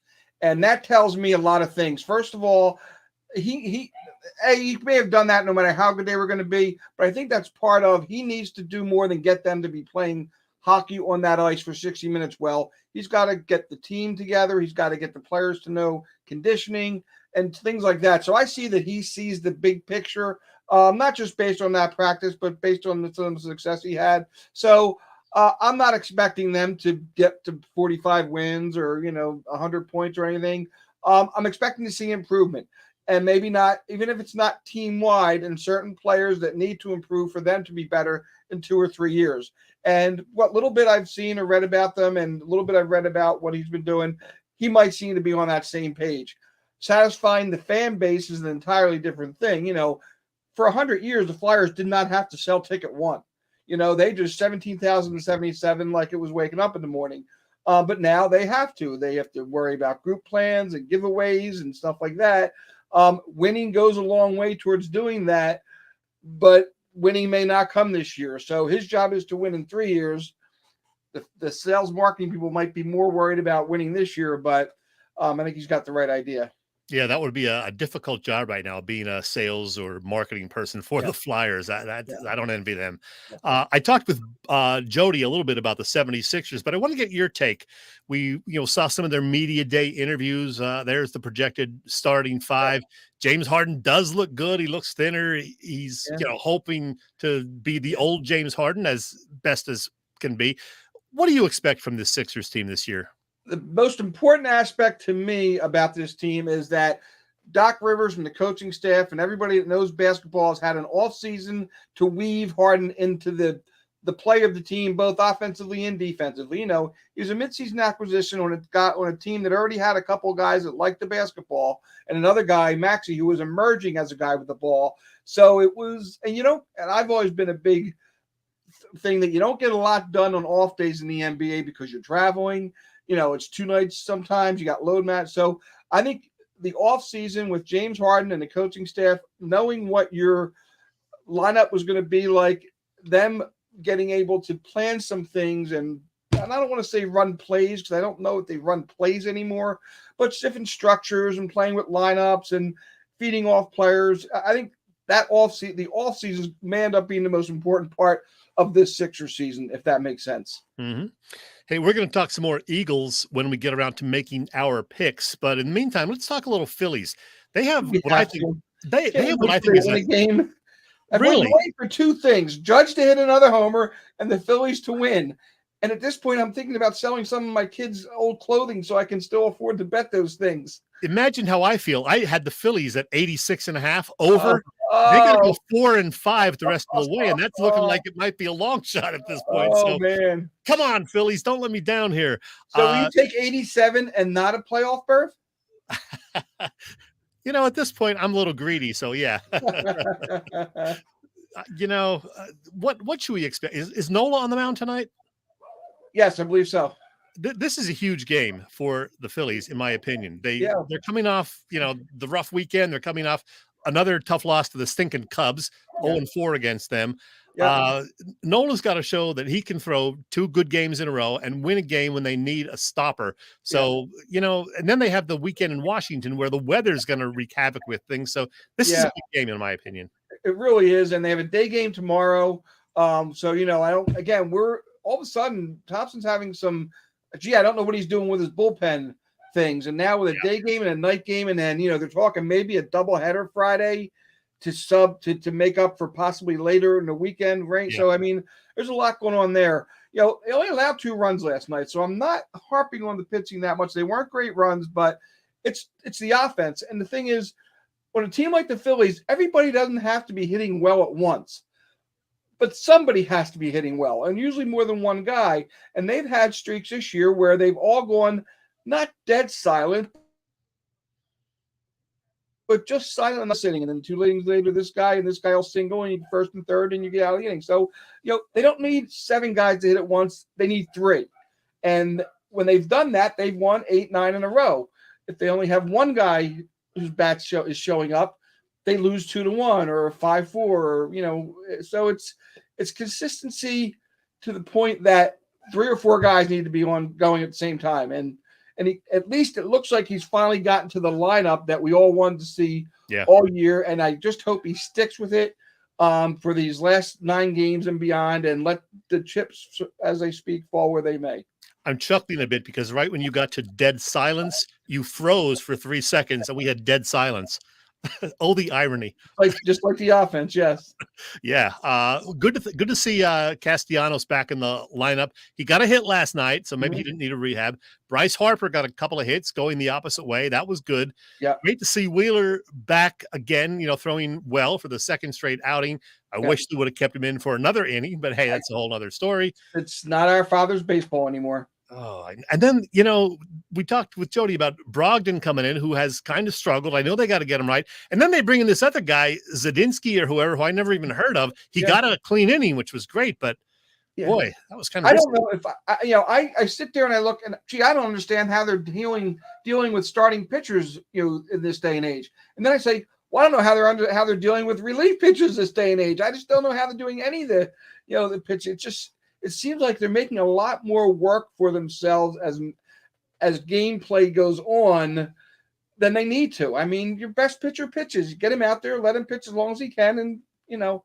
[SPEAKER 6] And that tells me a lot of things. First of all, he may have done that no matter how good they were going to be, but I think that's part of he needs to do more than get them to be playing hockey on that ice for 60 minutes. Well, he's got to get the team together. He's got to get the players to know conditioning and things like that. So I see that he sees the big picture, not just based on that practice, but based on some success he had. So I'm not expecting them to get to 45 wins or, 100 points or anything. I'm expecting to see improvement, and maybe not, even if it's not team wide, and certain players that need to improve for them to be better in 2 or 3 years. And what little bit I've seen or read about them and a little bit I've read about what he's been doing, he might seem to be on that same page. Satisfying the fan base is an entirely different thing. For 100 years, the Flyers did not have to sell ticket one. They just 17,077 like it was waking up in the morning. But now they have to. They have to worry about group plans and giveaways and stuff like that. Winning goes a long way towards doing that, but winning may not come this year. So his job is to win in 3 years. The sales marketing people might be more worried about winning this year, but I think he's got the right idea.
[SPEAKER 4] Yeah, that would be a difficult job right now, being a sales or marketing person for the Flyers. I don't envy them. I talked with Jody a little bit about the 76ers, but I want to get your take. We saw some of their media day interviews. There's the projected starting 5. James Harden does look good. He looks thinner. He's hoping to be the old James Harden as best as can be. What do you expect from this Sixers team this year?
[SPEAKER 6] The most important aspect to me about this team is that Doc Rivers and the coaching staff and everybody that knows basketball has had an off season to weave Harden into the play of the team, both offensively and defensively. He was a midseason acquisition on a team that already had a couple of guys that liked the basketball and another guy, Maxey, who was emerging as a guy with the ball. So it was, and I've always been a big thing that you don't get a lot done on off days in the NBA because you're traveling. It's 2 nights sometimes. You got load match. So I think the off season with James Harden and the coaching staff, knowing what your lineup was going to be like, them getting able to plan some things and I don't want to say run plays because I don't know if they run plays anymore, but different structures and playing with lineups and feeding off players. I think that the off season may end up being the most important part of this Sixers season, if that makes sense.
[SPEAKER 4] Mm-hmm. Hey, we're going to talk some more Eagles when we get around to making our picks. But in the meantime, let's talk a little Phillies. They have what I think is
[SPEAKER 6] a game. I've
[SPEAKER 4] really
[SPEAKER 6] been waiting for 2 things: Judge to hit another homer and the Phillies to win. And at this point, I'm thinking about selling some of my kids' old clothing so I can still afford to bet those things.
[SPEAKER 4] Imagine how I feel. I had the Phillies at 86.5 over. They're going to go 4-5 the rest of the way, and that's looking like it might be a long shot at this point.
[SPEAKER 6] Oh, man.
[SPEAKER 4] Come on, Phillies. Don't let me down here.
[SPEAKER 6] So will you take 87 and not a playoff berth?
[SPEAKER 4] At this point, I'm a little greedy, so yeah. What should we expect? Is Nola on the mound tonight?
[SPEAKER 6] Yes, I believe so.
[SPEAKER 4] This is a huge game for the Phillies, in my opinion. They're coming off, the rough weekend. They're coming off another tough loss to the stinking Cubs, 0-4 against them. Yeah. Nola's got to show that he can throw 2 good games in a row and win a game when they need a stopper. So, and then they have the weekend in Washington where the weather's going to wreak havoc with things. So this is a big game, in my opinion.
[SPEAKER 6] It really is. And they have a day game tomorrow. We're all of a sudden, Thompson's having some, I don't know what he's doing with his bullpen things. And now with a day game and a night game, and then, they're talking maybe a doubleheader Friday to make up for possibly later in the weekend, right? Yeah. So, there's a lot going on there. They only allowed 2 runs last night, so I'm not harping on the pitching that much. They weren't great runs, but it's the offense. And the thing is, when a team like the Phillies, everybody doesn't have to be hitting well at once, but somebody has to be hitting well, and usually more than one guy. And they've had streaks this year where they've all gone not dead silent, but just silent enough sitting. And then 2 innings later, this guy and this guy will single, and you first and third, and you get out of the inning. So, they don't need 7 guys to hit at once. They need 3. And when they've done that, they've won 8, 9 in a row. If they only have one guy whose bat is showing up, they lose 2-1 or 5-4, or, so it's consistency to the point that 3 or 4 guys need to be going at the same time. And at least it looks like he's finally gotten to the lineup that we all wanted to see all year. And I just hope he sticks with it for these last 9 games and beyond, and let the chips, as they speak, fall where they may.
[SPEAKER 4] I'm chuckling a bit because right when you got to dead silence, you froze for 3 seconds and we had dead silence. Oh, the irony!
[SPEAKER 6] Just like the offense, yes.
[SPEAKER 4] Yeah, good to see Castellanos back in the lineup. He got a hit last night, so maybe he didn't need a rehab. Bryce Harper got a couple of hits going the opposite way. That was good. Yeah, great to see Wheeler back again. Throwing well for the 2nd straight outing. I wish they would have kept him in for another inning, but hey, that's a whole other story.
[SPEAKER 6] It's not our father's baseball anymore.
[SPEAKER 4] Oh, and then, we talked with Jody about Brogdon coming in, who has kind of struggled. I know they got to get him right. And then they bring in this other guy, Zadinsky or whoever, who I never even heard of. He got a clean inning, which was great, but boy, that was kind of,
[SPEAKER 6] I don't know if I sit there and I look and I don't understand how they're dealing with starting pitchers, in this day and age. And then I say, well, I don't know how they're dealing with relief pitchers this day and age. I just don't know how they're doing any of the, the pitch. It seems like they're making a lot more work for themselves as gameplay goes on than they need to. Your best pitcher pitches. Get him out there, let him pitch as long as he can, and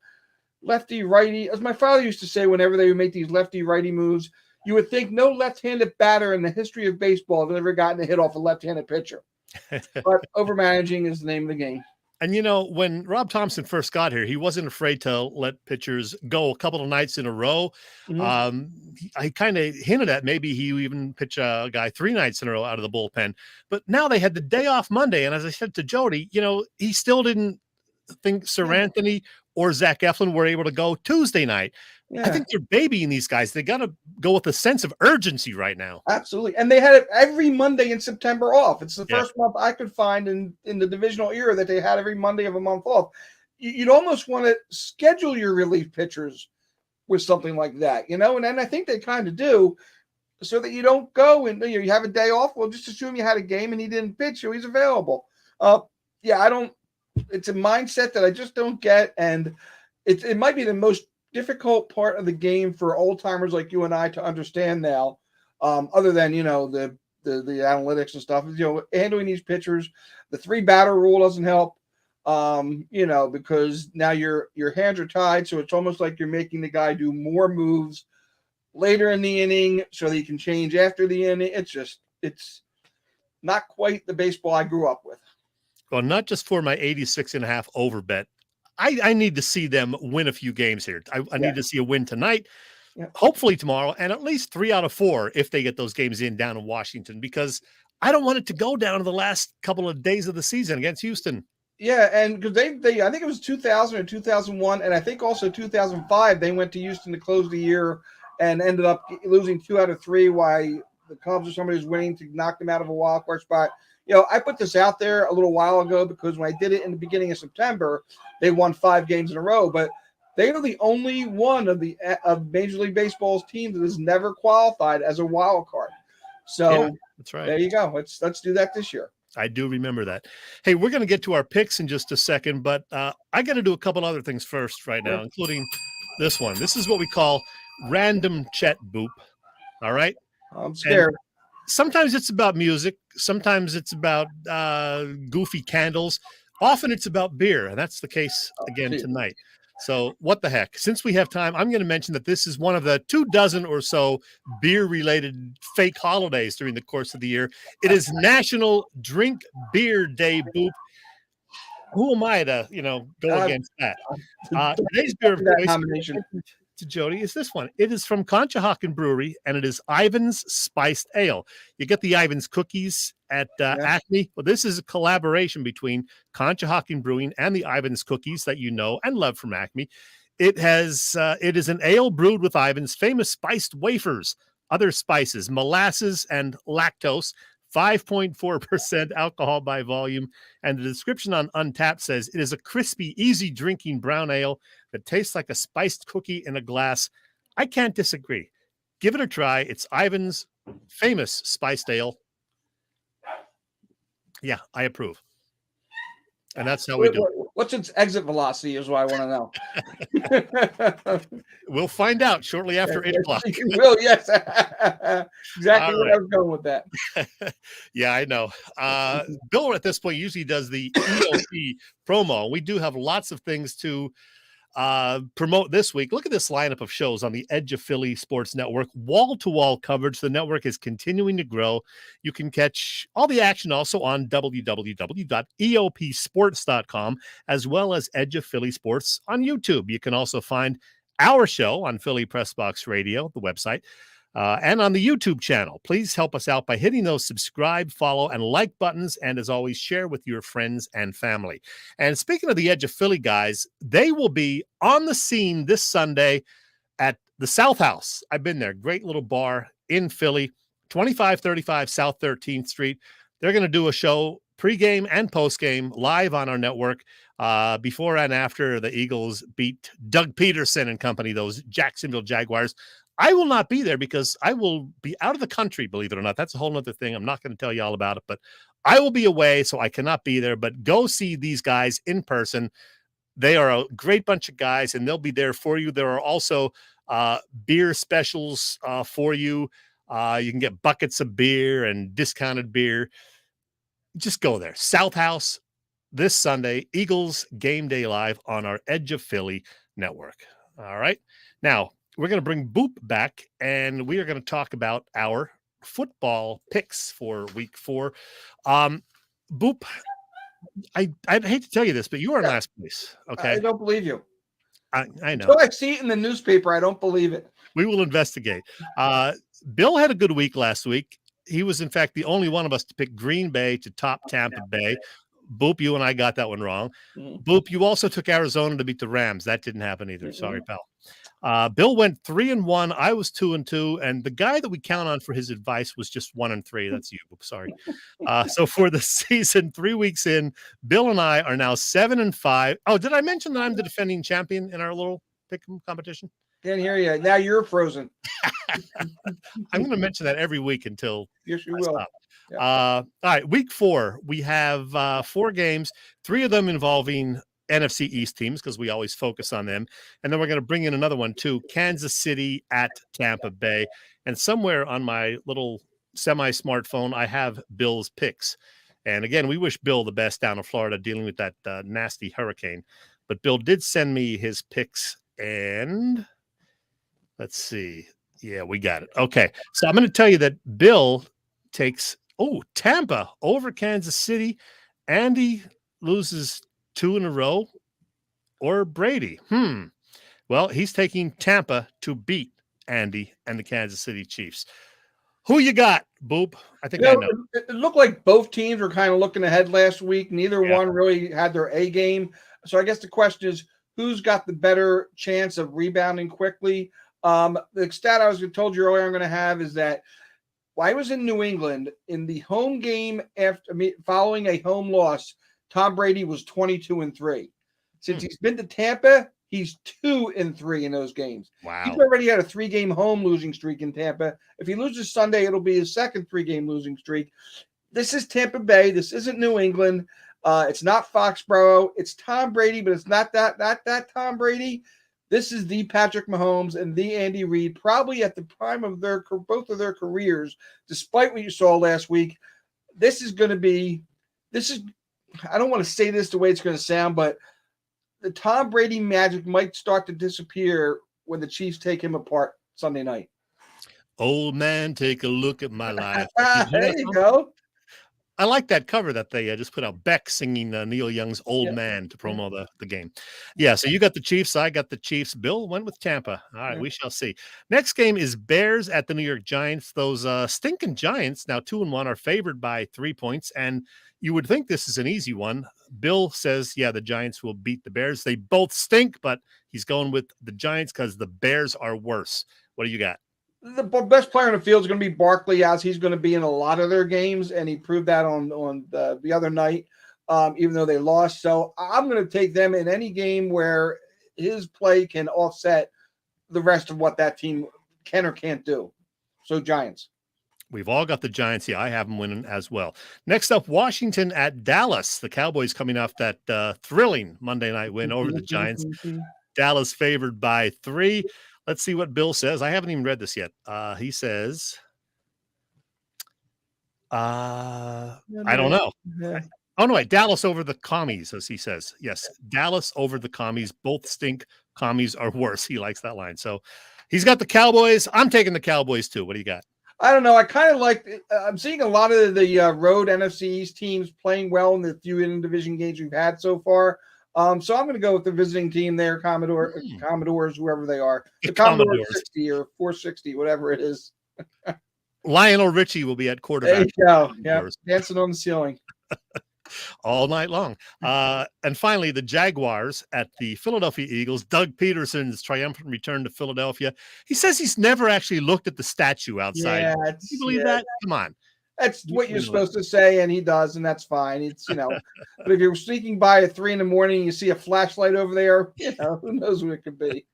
[SPEAKER 6] lefty, righty. As my father used to say, whenever they would make these lefty, righty moves, you would think no left-handed batter in the history of baseball has ever gotten a hit off a left-handed pitcher. But overmanaging is the name of the game.
[SPEAKER 4] And, when Rob Thompson first got here, he wasn't afraid to let pitchers go a couple of nights in a row. I kind of hinted at maybe he even pitch a guy 3 nights in a row out of the bullpen. But now they had the day off Monday. And as I said to Jody, he still didn't think Sir Anthony or Zach Eflin were able to go Tuesday night. I think they're babying these guys. They got to go with a sense of urgency right now.
[SPEAKER 6] Absolutely. And they had it every Monday in September off. It's the first month I could find in the divisional era that they had every Monday of a month off. You'd almost want to schedule your relief pitchers with something like that, and then I think they kind of do, so that you don't go and you have a day off. Well, just assume you had a game and he didn't pitch, he's available. It's a mindset that I just don't get. And it might be the most difficult part of the game for old timers like you and I to understand now, other than the analytics and stuff. Handling these pitchers, the 3-batter rule doesn't help, because now your hands are tied, so it's almost like you're making the guy do more moves later in the inning so that he can change after the inning. It's not quite the baseball I grew up with.
[SPEAKER 4] Well, not just for my 86.5 over bet. I need to see them win a few games here. I need to see a win tonight, hopefully tomorrow, and at least 3 out of 4 if they get those games in down in Washington, because I don't want it to go down to the last couple of days of the season against Houston.
[SPEAKER 6] Yeah, and because they I think it was 2000 or 2001, and I think also 2005, they went to Houston to close the year and ended up losing 2 out of 3, while the Cubs or somebody was winning to knock them out of a wild card spot. I put this out there a little while ago because when I did it in the beginning of September, they won 5 games in a row, but they are the only one of Major League Baseball's teams that has never qualified as a wild card. So
[SPEAKER 4] that's right.
[SPEAKER 6] There you go. Let's do that this year.
[SPEAKER 4] I do remember that. Hey, we're going to get to our picks in just a second, but I got to do a couple other things first right now, including this one. This is what we call random Chet Boop. All right.
[SPEAKER 6] I'm scared.
[SPEAKER 4] And sometimes it's about music. Sometimes it's about goofy candles. Often it's about beer, and that's the case again tonight. So what the heck? Since we have time, I'm going to mention that this is one of the 24 or so beer-related fake holidays during the course of the year. It is National Drink Beer Day, Boop. Who am I to, go against that? Today's beer of choice to Jody is this one. It is from Conshohocken Brewery, and it is Ivan's Spiced Ale. You get the Ivan's cookies at Acme. Well, this is a collaboration between Conshohocken Brewing and the Ivan's cookies that you know and love from Acme. It is an ale brewed with Ivan's famous spiced wafers, other spices, molasses, and lactose. 5.4% alcohol by volume, and the description on Untapped says it is a crispy, easy drinking brown ale that tastes like a spiced cookie in a glass. I can't disagree. Give it a try. It's Ivan's famous spiced ale. Yeah, I approve. And that's how we do it.
[SPEAKER 6] What's its exit velocity is what I want to know.
[SPEAKER 4] We'll find out shortly after 8 o'clock.
[SPEAKER 6] You will, yes. Exactly what I was going with that.
[SPEAKER 4] Yeah, I know. Bill at this point usually does the EOP promo. We do have lots of things to promote this week. Look at this lineup of shows on the Edge of Philly Sports Network. Wall-to-wall coverage. The network is continuing to grow. You can catch all the action also on www.eopsports.com, as well as Edge of Philly Sports on YouTube. You can also find our show on Philly Pressbox Radio, the website, and on the YouTube channel. Please help us out by hitting those subscribe, follow, and like buttons. And as always, share with your friends and family. And speaking of the Edge of Philly guys, they will be on the scene this Sunday at the South House. I've been there. Great little bar in Philly, 2535 South 13th Street. They're going to do a show pregame and postgame live on our network before and after the Eagles beat Doug Peterson and company, those Jacksonville Jaguars. I will not be there because I will be out of the country, believe it or not. That's a whole other thing. I'm not going to tell you all about it, but I will be away, so I cannot be there. But go see these guys in person. They are a great bunch of guys, and they'll be there for you. There are also beer specials for you. You can get buckets of beer and discounted beer. Just go there. South House this Sunday, Eagles Game Day Live on our Edge of Philly network. All right. Now, we're going to bring Boop back, and we are going to talk about our football picks for week 4. Boop, I hate to tell you this, but you are in last place. Okay.
[SPEAKER 6] I don't believe you.
[SPEAKER 4] I know.
[SPEAKER 6] Until I see it in the newspaper, I don't believe it.
[SPEAKER 4] We will investigate. Bill had a good week last week. He was, in fact, the only one of us to pick Green Bay to top Tampa Bay. Boop, you and I got that one wrong. Boop, you also took Arizona to beat the Rams. That didn't happen either. Sorry, pal. Bill went 3-1. I was 2-2, and the guy that we count on for his advice was just 1-3. That's you. Sorry. So for the season, 3 weeks in, Bill and I are now 7-5. Oh, did I mention that I'm the defending champion in our little pick competition?
[SPEAKER 6] Can't hear you. Now you're frozen.
[SPEAKER 4] I'm going to mention that every week until
[SPEAKER 6] yes, you will.
[SPEAKER 4] Yeah. All right, week 4, we have 4 games, 3 of them involving NFC East teams because we always focus on them. And then we're going to bring in another one too, Kansas City at Tampa Bay. And somewhere on my little semi-smartphone, I have Bill's picks. And again, we wish Bill the best down in Florida dealing with that nasty hurricane. But Bill did send me his picks, and let's see. Yeah, we got it. Okay. So I'm going to tell you that Bill takes, Tampa over Kansas City. Andy loses 2 in a row, or Brady. Well, he's taking Tampa to beat Andy and the Kansas City Chiefs. Who you got, Boop? I think I know.
[SPEAKER 6] It looked like both teams were kind of looking ahead last week. Neither one really had their A game. So I guess the question is, who's got the better chance of rebounding quickly? The stat I was told you earlier I'm going to have is that while I was in New England in the home game following a home loss, Tom Brady was 22-3. Since he's been to Tampa, he's 2-3 in those games.
[SPEAKER 4] Wow.
[SPEAKER 6] He's already had a 3-game home losing streak in Tampa. If he loses Sunday, it'll be his second 3-game losing streak. This is Tampa Bay. This isn't New England. It's not Foxborough. It's Tom Brady, but it's not that Tom Brady. This is the Patrick Mahomes and the Andy Reid, probably at the prime of both of their careers, despite what you saw last week. I don't want to say this the way it's going to sound, but the Tom Brady magic might start to disappear when the Chiefs take him apart Sunday night.
[SPEAKER 4] Old man, take a look at my life.
[SPEAKER 6] There you go.
[SPEAKER 4] I like that cover that they just put out. Beck singing Neil Young's Old Man to promo the game. Yeah, so you got the Chiefs. I got the Chiefs. Bill went with Tampa. All right, we shall see. Next game is Bears at the New York Giants. Those stinking Giants, now 2-1, are favored by 3 points. And you would think this is an easy one. Bill says, the Giants will beat the Bears. They both stink, but he's going with the Giants because the Bears are worse. What do you got?
[SPEAKER 6] The best player in the field is going to be Barkley, as he's going to be in a lot of their games, and he proved that on the other night, even though they lost. So I'm going to take them in any game where his play can offset the rest of what that team can or can't do. So Giants.
[SPEAKER 4] We've all got the Giants here. I have them winning as well. Next up, Washington at Dallas. The Cowboys coming off that thrilling Monday night win over the Giants. Dallas favored by 3. Let's see what Bill says. I haven't even read this yet. He says, I don't know. Oh, no, wait. Dallas over the commies, as he says. Yes, Dallas over the commies. Both stink. Commies are worse. He likes that line. So he's got the Cowboys. I'm taking the Cowboys, too. What do you got?
[SPEAKER 6] I don't know. I kind of like I'm seeing a lot of the road NFC East teams playing well in the few in-division games we've had so far. So I'm going to go with the visiting team there, Commodores, whoever they are. The Commodores 60 or 460, whatever it is.
[SPEAKER 4] Lionel Richie will be at quarterback.
[SPEAKER 6] There you go. Yeah, dancing on the ceiling.
[SPEAKER 4] All night long. And finally, the Jaguars at the Philadelphia Eagles. Doug Peterson's triumphant return to Philadelphia. He says he's never actually looked at the statue outside.
[SPEAKER 6] Yeah,
[SPEAKER 4] do you believe that? Come on.
[SPEAKER 6] That's what you're supposed to say, and he does, and that's fine. It's, but if you're sneaking by at 3 a.m. and you see a flashlight over there, who knows what it could be.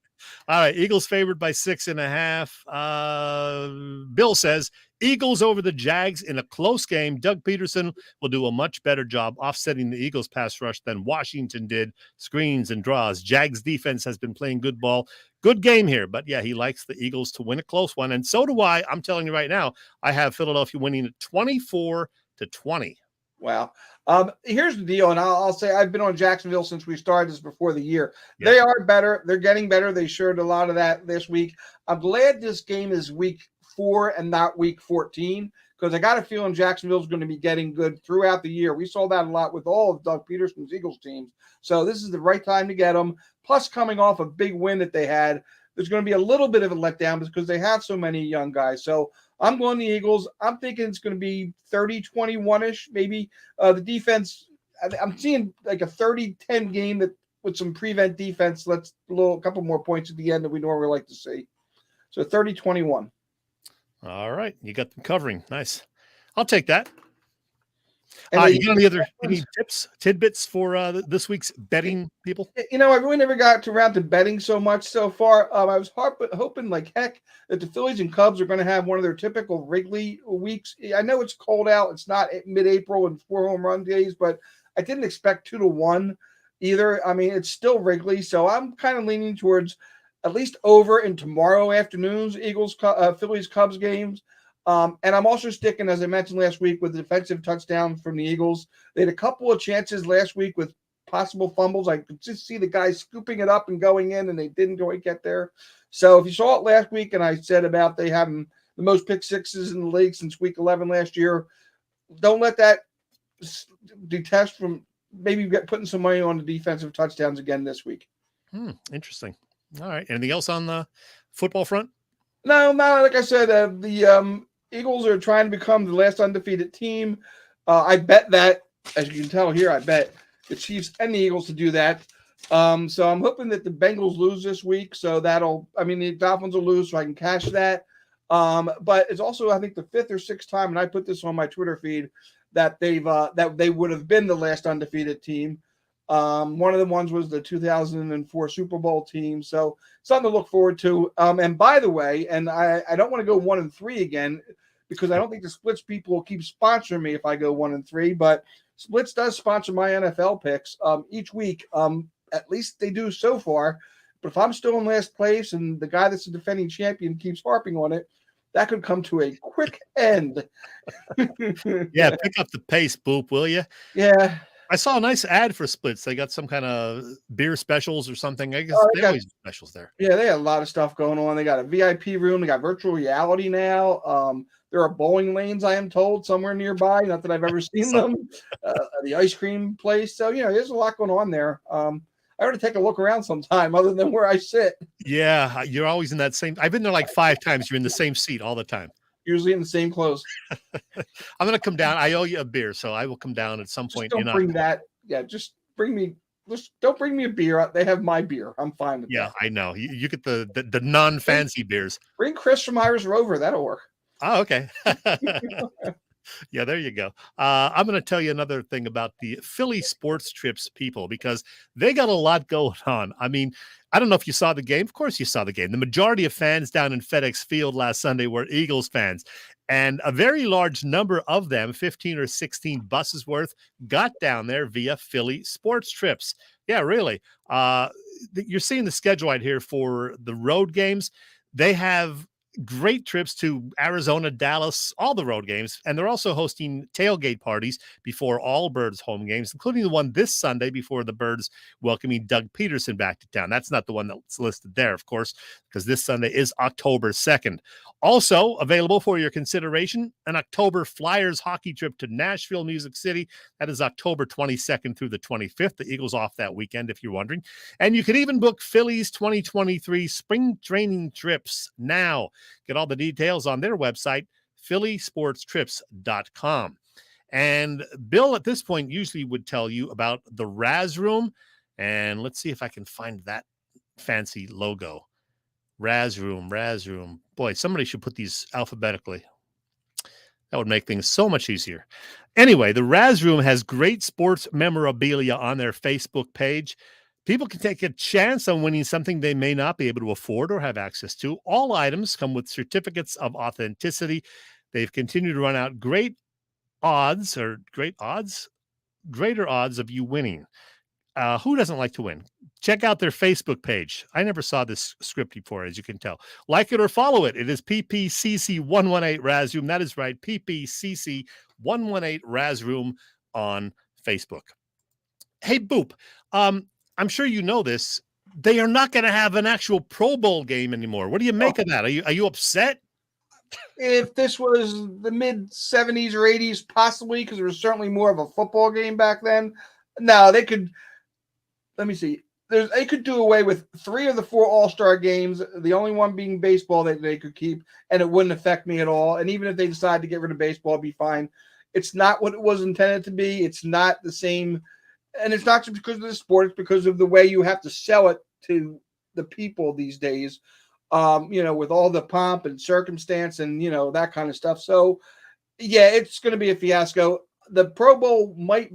[SPEAKER 4] All right, Eagles favored by 6.5. Bill says Eagles over the Jags in a close game. Doug Peterson will do a much better job offsetting the Eagles pass rush than Washington did. Screens and draws. Jags defense has been playing good ball. Good game here, but he likes the Eagles to win a close one, and so do I. I'm telling you right now, I have Philadelphia winning at 24-20.
[SPEAKER 6] Wow. Here's the deal, and I'll say I've been on Jacksonville since we started this before the year.
[SPEAKER 4] Yeah.
[SPEAKER 6] They are better. They're getting better. They showed a lot of that this week. I'm glad this game is week 4 and not week 14, because I got a feeling Jacksonville's going to be getting good throughout the year. We saw that a lot with all of Doug Peterson's Eagles teams. So this is the right time to get them. Plus, coming off a big win that they had, there's going to be a little bit of a letdown because they have so many young guys. So I'm going the Eagles. I'm thinking it's going to be 30-21-ish, maybe. The defense, I'm seeing like a 30-10 game that with some prevent defense. Let's a couple more points at the end that we normally like to see. So 30-21.
[SPEAKER 4] All right. You got them covering. Nice. I'll take that.
[SPEAKER 6] And
[SPEAKER 4] you got any tips, tidbits for this week's betting people?
[SPEAKER 6] You know, I really never got around to betting so much so far. I was hoping like heck that the Phillies and Cubs are going to have one of their typical Wrigley weeks. I know it's cold out. It's not mid-April and 4 home run days, but I didn't expect 2-1 either. I mean, it's still Wrigley, so I'm kind of leaning towards at least over in tomorrow afternoon's Phillies Cubs games. And I'm also sticking, as I mentioned last week, with the defensive touchdown from the Eagles. They had a couple of chances last week with possible fumbles. I could just see the guys scooping it up and going in, and they didn't quite get there. So if you saw it last week, and I said about they having the most pick sixes in the league since week 11 last year, don't let that detest from maybe putting some money on the defensive touchdowns again this week.
[SPEAKER 4] Interesting. All right. Anything else on the football front?
[SPEAKER 6] No, like I said, the Eagles are trying to become the last undefeated team. I bet that, as you can tell here, I bet the Chiefs and the Eagles to do that. So I'm hoping that the Bengals lose this week. So the Dolphins will lose so I can cash that. But it's also, I think, the 5th or 6th time, and I put this on my Twitter feed, that that they would have been the last undefeated team. One of the ones was the 2004 Super Bowl team. So something to look forward to. And by the way, and I don't want to go 1-3 again because I don't think the Splits people will keep sponsoring me if I go 1-3, but Splits does sponsor my NFL picks each week. At least they do so far. But if I'm still in last place and the guy that's the defending champion keeps harping on it, that could come to a quick end.
[SPEAKER 4] Yeah, pick up the pace, Boop, will you?
[SPEAKER 6] Yeah.
[SPEAKER 4] I saw a nice ad for Splits. They got some kind of beer specials or something. I guess they always have specials there.
[SPEAKER 6] Yeah, they got a lot of stuff going on. They got a VIP room. They got virtual reality now. There are bowling lanes, I am told, somewhere nearby. Not that I've ever seen them. The ice cream place. So, there's a lot going on there. I ought to take a look around sometime other than where I sit.
[SPEAKER 4] Yeah, you're always in that same. I've been there like 5 times. You're in the same seat all the time.
[SPEAKER 6] Usually in the same clothes.
[SPEAKER 4] I'm going to come down. I owe you a beer, so I will come down at some point.
[SPEAKER 6] Don't bring that. Yeah, just bring me. Just don't bring me a beer. They have my beer. I'm fine with that.
[SPEAKER 4] Yeah, I know. You get the non-fancy beers.
[SPEAKER 6] Bring Chris from Irish Rover. That'll work.
[SPEAKER 4] Oh, okay. Yeah, there you go. I'm going to tell you another thing about the Philly Sports Trips people, because they got a lot going on. I mean, I don't know if you saw the game. Of course you saw the game. The majority of fans down in FedEx Field last Sunday were Eagles fans. And a very large number of them, 15 or 16 buses worth, got down there via Philly Sports Trips. Yeah, really. You're seeing the schedule right here for the road games. They have great trips to Arizona, Dallas, all the road games. And they're also hosting tailgate parties before all Birds home games, including the one this Sunday before the Birds welcoming Doug Peterson back to town. That's not the one that's listed there, of course, because this Sunday is October 2nd. Also available for your consideration, an October Flyers hockey trip to Nashville, Music City. That is October 22nd through the 25th. The Eagles off that weekend, if you're wondering. And you can even book Phillies 2023 spring training trips now. Get all the details on their website, phillysportstrips.com. And Bill, at this point, usually would tell you about the Raz Room. And let's see if I can find that fancy logo. Raz Room. Boy, somebody should put these alphabetically. That would make things so much easier. Anyway, the Raz Room has great sports memorabilia on their Facebook page. People can take a chance on winning something they may not be able to afford or have access to. All items come with certificates of authenticity. They've continued to run out greater odds of you winning. Who doesn't like to win? Check out their Facebook page. I never saw this script before, as you can tell. Like it or follow it. It is PPCC118 Raz Room. That is right, PPCC118 Raz Room on Facebook. Hey, Boop, I'm sure you know this. They are not going to have an actual Pro Bowl game anymore. What do you make of that? Are you upset?
[SPEAKER 6] if this was the mid 70s or 80s, possibly, because there was certainly more of a football game back then. No, they could. Let me see. They could do away with 3 of the 4 All-Star games, the only one being baseball that they could keep, and it wouldn't affect me at all. And even if they decide to get rid of baseball, it'd be fine. It's not what it was intended to be. It's not the same. And it's not just because of the sport. It's because of the way you have to sell it to the people these days, with all the pomp and circumstance and, that kind of stuff. So, yeah, it's going to be a fiasco. The Pro Bowl might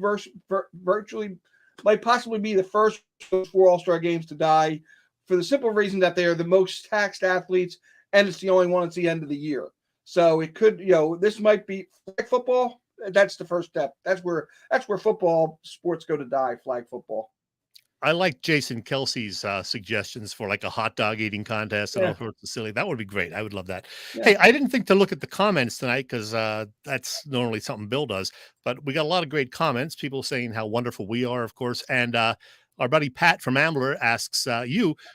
[SPEAKER 6] possibly be the first of 4 All-Star games to die for the simple reason that they are the most taxed athletes, and it's the only one at the end of the year. So it could, this might be flag football. That's the first step. That's where football sports go to die, flag football.
[SPEAKER 4] I like Jason Kelsey's suggestions for like a hot dog eating contest and all sorts of silly. That would be great. I would love that. Yeah. Hey, I didn't think to look at the comments tonight because that's normally something Bill does, but we got a lot of great comments. People saying how wonderful we are, of course. And our buddy Pat from Ambler asks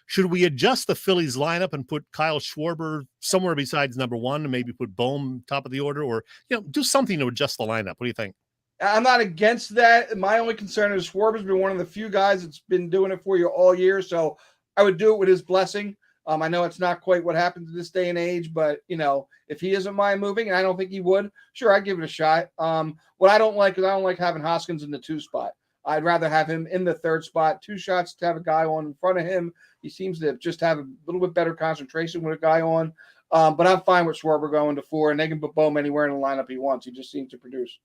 [SPEAKER 4] should we adjust the Phillies lineup and put Kyle Schwarber somewhere besides number 1 and maybe put Bohm top of the order, or, do something to adjust the lineup? What do you think?
[SPEAKER 6] I'm not against that. My only concern is Schwarber's been one of the few guys that's been doing it for you all year, so I would do it with his blessing. I know it's not quite what happens in this day and age, but, if he isn't mind moving, and I don't think he would, sure, I'd give it a shot. What I don't like is I don't like having Hoskins in the 2 spot. I'd rather have him in the 3rd spot, 2 shots to have a guy on in front of him. He seems to just have a little bit better concentration with a guy on. But I'm fine with Schwarber going to 4, and they can put Bohm anywhere in the lineup he wants. He just seems to produce.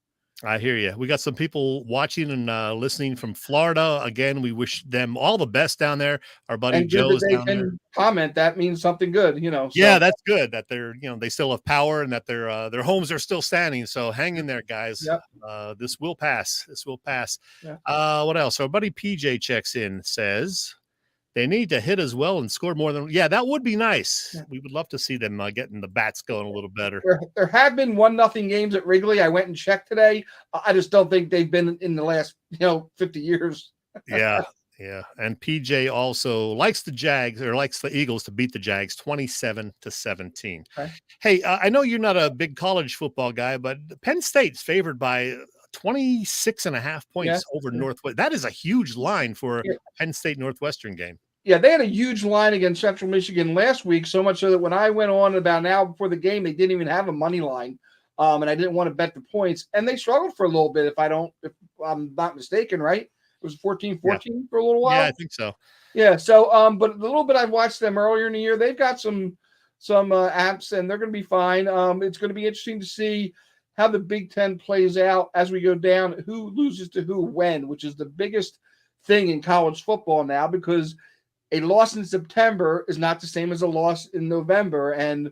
[SPEAKER 4] I hear you. We got some people watching and listening from Florida. Again, we wish them all the best down there. Our buddy Joe's down there.
[SPEAKER 6] Comment that means something good, So.
[SPEAKER 4] Yeah, that's good that they're, they still have power and that their homes are still standing. So hang in there, guys. Yep. This will pass. This will pass. Yeah. What else? Our buddy PJ checks in, says they need to hit as well and score more than. Yeah, that would be nice. Yeah. We would love to see them getting the bats going a little better.
[SPEAKER 6] There have been 1-0 games at Wrigley. I went and checked today. I just don't think they've been in the last 50 years.
[SPEAKER 4] Yeah. And PJ also likes the Jags or likes the Eagles to beat the Jags 27-17. Okay. Hey, I know you're not a big college football guy, but Penn State's favored by 26.5 points over Northwestern. That is a huge line for a Penn State Northwestern game.
[SPEAKER 6] Yeah, they had a huge line against Central Michigan last week, so much so that when I went on about an hour before the game, they didn't even have a money line, and I didn't want to bet the points. And they struggled for a little bit, if I'm not mistaken, right? It was 14-14 for a little while.
[SPEAKER 4] Yeah, I think so.
[SPEAKER 6] Yeah, so but the little bit I watched them earlier in the year, they've got some apps, and they're going to be fine. It's going to be interesting to see how the Big Ten plays out as we go down, who loses to who when, which is the biggest thing in college football now, because a loss in September is not the same as a loss in November. And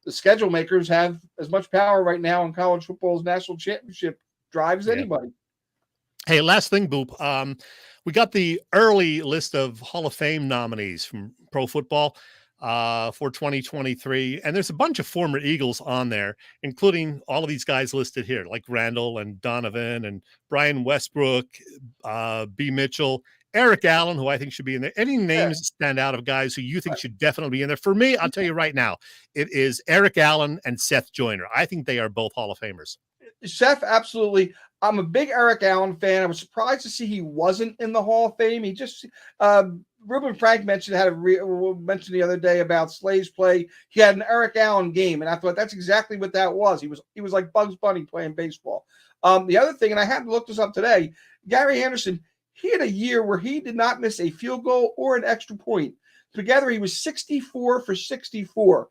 [SPEAKER 6] the schedule makers have as much power right now in college football's national championship drive as anybody.
[SPEAKER 4] Hey, last thing, Boop. We got the early list of Hall of Fame nominees from pro football for 2023. And there's a bunch of former Eagles on there, including all of these guys listed here, like Randall and Donovan and Brian Westbrook, B. Mitchell, Eric Allen, who I think should be in there. Any names stand out of guys who you think should definitely be in there? For me, I'll tell you right now, it is Eric Allen and Seth Joyner. I think they are both Hall of Famers.
[SPEAKER 6] Seth, absolutely. I'm a big Eric Allen fan. I was surprised to see he wasn't in the Hall of Fame. He just Ruben Frank mentioned mentioned the other day about Slay's play. He had an Eric Allen game, and I thought that's exactly what that was. He was like Bugs Bunny playing baseball. The other thing, and I had to look this up today, Gary Henderson, he had a year where he did not miss a field goal or an extra point. Together, he was 64 for 64.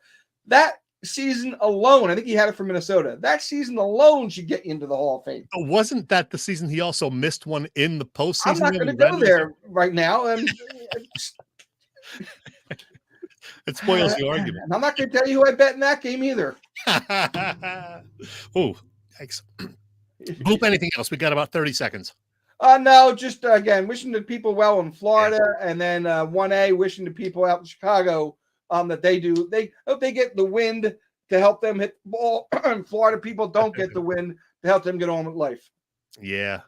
[SPEAKER 6] That season alone, I think he had it for Minnesota. That season alone should get you into the Hall of Fame.
[SPEAKER 4] But wasn't that the season he also missed one in the postseason?
[SPEAKER 6] I'm not going to go there right now.
[SPEAKER 4] It spoils the argument.
[SPEAKER 6] And I'm not going to tell you who I bet in that game either.
[SPEAKER 4] Oh, thanks. Boop, anything else? We got about 30 seconds.
[SPEAKER 6] No, just again, wishing the people well in Florida, and then 1A, wishing the people out in Chicago that they hope they get the wind to help them hit the ball, and Florida people don't get the wind to help them get on with life.
[SPEAKER 4] Yeah.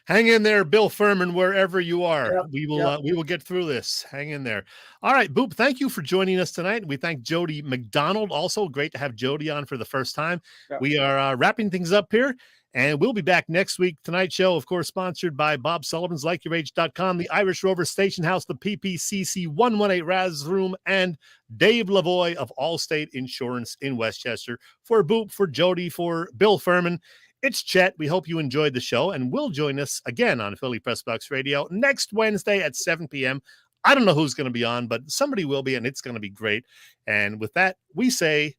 [SPEAKER 4] Hang in there, Bill Furman, wherever you are.
[SPEAKER 6] Yep,
[SPEAKER 4] We will get through this. Hang in there. All right, Boop, thank you for joining us tonight. We thank Jody McDonald. Also, great to have Jody on for the first time.
[SPEAKER 6] Yep.
[SPEAKER 4] We are wrapping things up here, and we'll be back next week. Tonight's show, of course, sponsored by Bob Sullivan's LikeYourAge.com, the Irish Rover Station House, the PPCC 118 Raz Room, and Dave Lavoie of Allstate Insurance in Westchester. For Boop, for Jody, for Bill Furman, it's Chet. We hope you enjoyed the show, and will join us again on Philly Pressbox Radio next Wednesday at 7 p.m. I don't know who's going to be on, but somebody will be, and it's going to be great. And with that, we say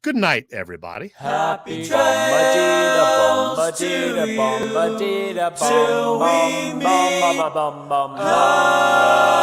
[SPEAKER 4] good night, everybody.
[SPEAKER 9] Happy trails to you till we meet again.